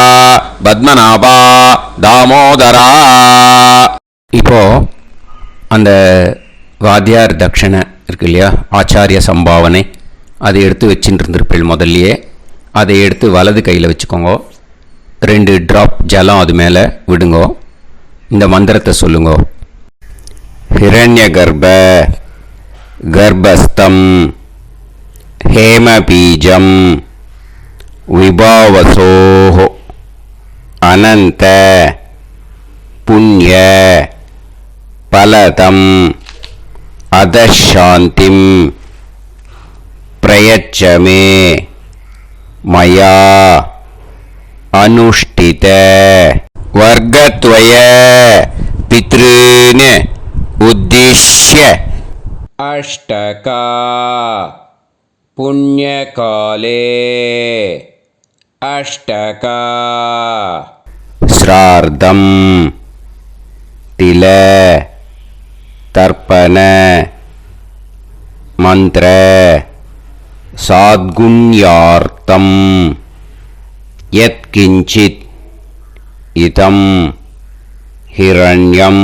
[SPEAKER 1] பத்மநாபா தாமோதரா. இப்போ அந்த வாத்தியார் தட்சணை இருக்கு இல்லையா, ஆச்சாரிய சம்பாவனை, அதை எடுத்து வச்சுட்டு இருந்திருப்பேன் முதல்லையே. அதை எடுத்து வலது கையில் வச்சுக்கோங்க. 2 ட்ராப் ஜலம் அது மேலே விடுங்கோ. இந்த மந்திரத்தை சொல்லுங்க. ஹிரண்ய கர்ப்ப கர்ப்பஸ்தம் हेमबीजं विभावसोः अनन्त पुण्य फलदम् अधशान्तिं प्रयच्छ मे मया अनुष्ठित वर्गद्वय पितॄन् उद्दिश्य अष्टका पुण्यकाले अष्टका श्रार्धं तिल तर्पण मंत्र साद्गुण्यार्थं यत्किंचित् इदं हिरण्यं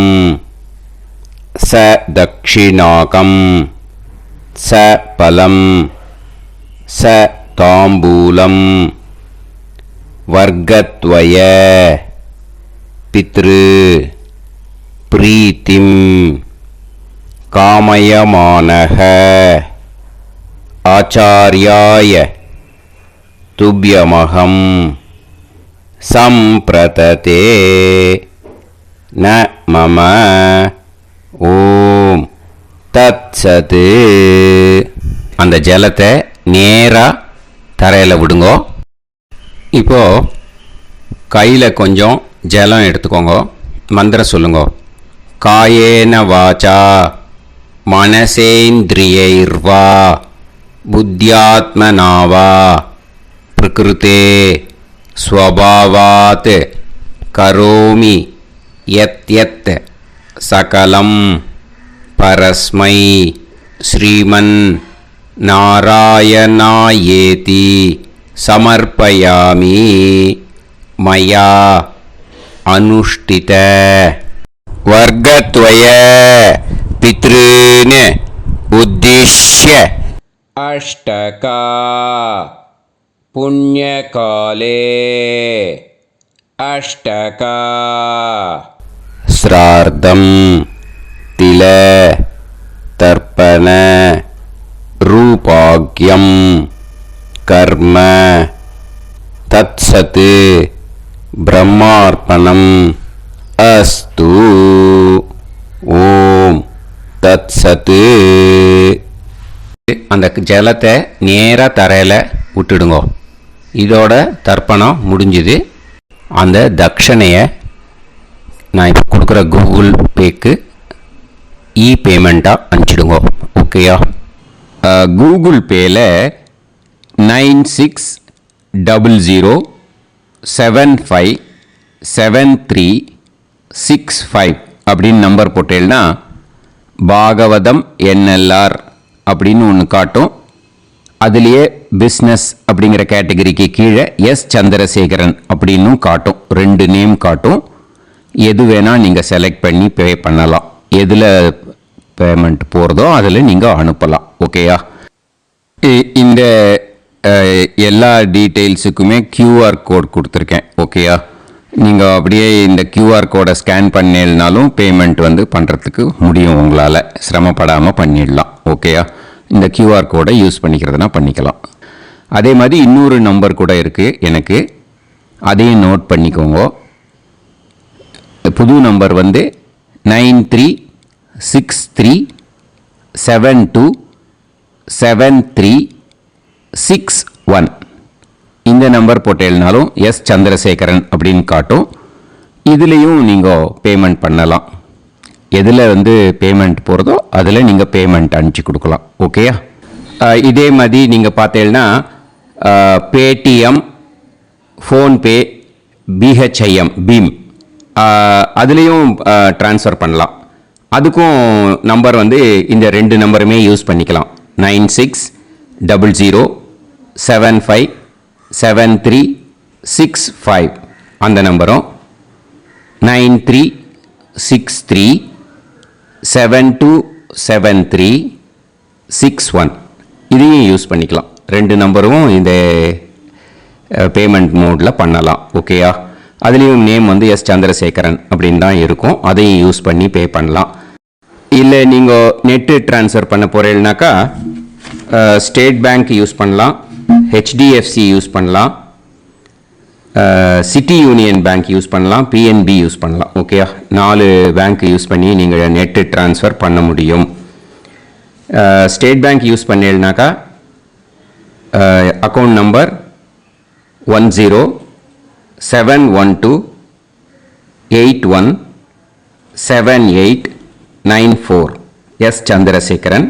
[SPEAKER 1] स दक्षिणाकं स फलं स ताम्बूलं वर्गद्वय पितृ प्रीतिं कामयमानः आचार्याय तुभ्यमहं संप्रतते न मम ஓம் தத்சத். அந்த ஜலத்தை நேராக தரையில் விடுங்கோ. இப்போ கையில் கொஞ்சம் ஜலம் எடுத்துக்கோங்க. மந்திரம் சொல்லுங்க. காயேன வாச்சா மனசேந்திரியைர்வா புத்தியாத்மனாவா பிரகிருதே ஸ்வபாவாத் கரோமி யத் யத் சகலம் பரஸ்மை ஸ்ரீமன் நாராயணாயேதி சமர்ப்பயாமி மயா அனுஷ்டித வர்கத்வய பித்ருன் உத்திஷ்ய அஷ்டகா புண்ணியகாலே அஷ்டகா श्रार्धं तिल तर्पण रूपाग्यं कर्म तत्सत् ब्रह्मार्पणम् अस्तु. ஓம் தத்சத். அந்த ஜலத்தை நேராக தரையில் விட்டுடுங்க. இதோட தர்ப்பணம் முடிஞ்சுது. அந்த தட்சணையை நான் இப்போ கொடுக்குற கூகுள் பேக்கு பேமெண்ட்டாக அனுப்பிச்சிடுங்க. ஓகேயா? கூகுள் பேயில் 9600757365 அப்படின்னு நம்பர் போட்டேன்னா பாகவதம் என்எல்ஆர் அப்படின்னு ஒன்று காட்டும். அதுலேயே பிஸ்னஸ் அப்படிங்கிற கேட்டகரிக்கு கீழே எஸ் சந்திரசேகரன் அப்படின்னும் காட்டும். 2 நேம் காட்டும். எது வேணால் நீங்கள் செலக்ட் பண்ணி பே பண்ணலாம். எதில் பேமெண்ட் போகிறதோ அதில் நீங்கள் அனுப்பலாம். ஓகேயா? இந்த எல்லா டீட்டெயில்ஸுக்குமே QR கோட் கொடுத்துருக்கேன். ஓகேயா? நீங்கள் அப்படியே இந்த QR கோடை ஸ்கேன் பண்ணினாலும் பேமெண்ட் வந்து பண்ணுறதுக்கு முடியும். உங்களால் சிரமப்படாமல் பண்ணிடலாம். ஓகேயா? இந்த QR கோடை யூஸ் பண்ணிக்கிறதுனா பண்ணிக்கலாம். அதே மாதிரி இன்னொரு நம்பர் கூட இருக்குது எனக்கு. அதையும் நோட் பண்ணிக்கோங்க. புது நம்பர் வந்து 9363727361. இந்த நம்பர் போட்டேன்னாலும் எஸ் சந்திரசேகரன் அப்படின்னு காட்டும். இதுலேயும் நீங்கள் பேமெண்ட் பண்ணலாம். எதில் வந்து பேமெண்ட் போகிறதோ அதில் நீங்கள் பேமெண்ட் அனுப்பிச்சி கொடுக்கலாம். ஓகேயா? இதே மாதிரி நீங்கள் பார்த்தீங்கன்னா பேடிஎம், ஃபோன்பே, பிஹெச்ஐஎம், பீம் அதுலேயும் ட்ரான்ஸ்ஃபர் பண்ணலாம். அதுக்கும் நம்பர் வந்து இந்த 2 நம்பருமே யூஸ் பண்ணிக்கலாம். 9600757365 அந்த நம்பரும் 9363727361 இதையும் யூஸ் பண்ணிக்கலாம். 2 நம்பரும் இந்த பேமெண்ட் மோடில் பண்ணலாம். ஓகேயா? அதுலேயும் நேம் வந்து எஸ் சந்திரசேகரன் அப்படின்னு தான் இருக்கும். அதையும் யூஸ் பண்ணி பே பண்ணலாம். இல்லை நீங்கள் நெட்டு ட்ரான்ஸ்ஃபர் பண்ண போகிறீங்கனாக்கா ஸ்டேட் பேங்க் யூஸ் பண்ணலாம், ஹெச்டிஎஃப்சி யூஸ் பண்ணலாம், சிட்டி யூனியன் பேங்க் யூஸ் பண்ணலாம், பிஎன்பி யூஸ் பண்ணலாம். ஓகே, 4 பேங்க் யூஸ் பண்ணி நீங்கள் நெட்டு ட்ரான்ஸ்ஃபர் பண்ண முடியும். ஸ்டேட் பேங்க் யூஸ் பண்ணீங்கன்னாக்கா account number 1071281789 S Chandrasekaran,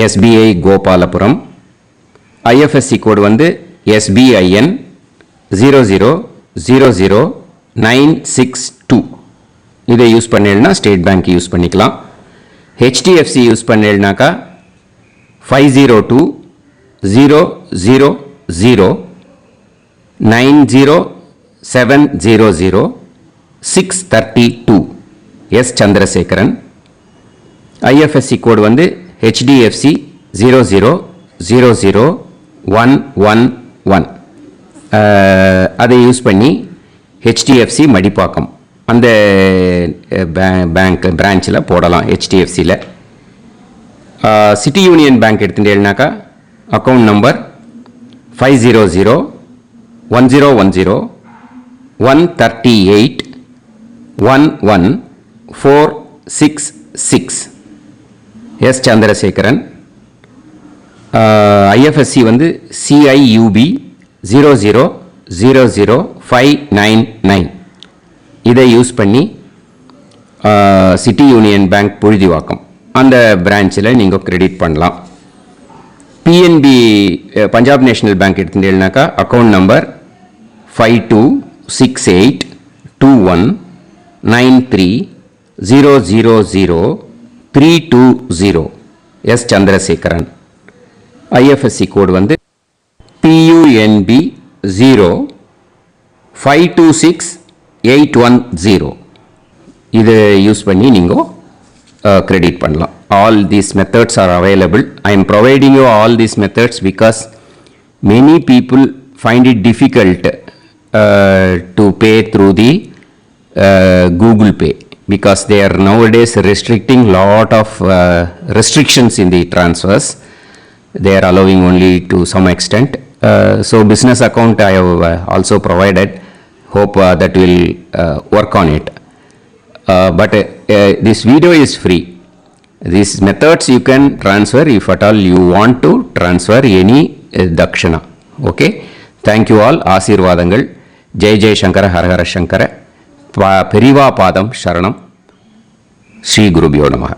[SPEAKER 1] SBI Gopalapuram. IFSC code வந்து SBIN 0000962. இதை யூஸ் பண்ணீங்கன்னா ஸ்டேட் பேங்க் யூஸ் பண்ணிக்கலாம். ஹெச்டிஎஃப்சி யூஸ் பண்ணீங்கன்னாக்கா 5020090700 எஸ் சந்திரசேகரன். ஐஎஃப்எஸ்சி கோடு வந்து HDFC 0000111. அதை யூஸ் பண்ணி HDFC மடிப்பாக்கம் அந்த பேங்க் பிரான்ச்சில் போடலாம். HDFCயில் சிட்டி யூனியன் பேங்க் எடுத்துட்டேன்னாக்கா account number 5001010381146 S Chandrasekaran. IFSC வந்து CIUB 0000599. இதை யூஸ் பண்ணி சிட்டி யூனியன் பேங்க் புழுதிவாக்கம் அந்த பிரான்ச்சில் நீங்கள் கிரெடிட் பண்ணலாம். பிஎன்பி பஞ்சாப் நேஷனல் பேங்க் எடுத்துட்டீங்கன்னாக்கா account number 52682193000320 S Chandrasekaran. IFSC code வந்து PUNB 0526810. இதை யூஸ் பண்ணி நீங்கள் கிரெடிட் பண்ணலாம். All these methods are available. I'm providing you all these methods because many people find it difficult to pay through the Google Pay because they are nowadays restricting lot of restrictions in the transfers. They are allowing only to some extent. So business account I have also provided. Hope that will work on it. But this video is free. These methods you can transfer if at all you want to transfer any dakshana. Okay. Thank you all. ஆசீர்வாதங்கள். ஜெய் ஜெய் சங்கர ஹரஹர சங்கர. பெரிவா பாதம் சரணம். ஸ்ரீ குருபியோ நமः.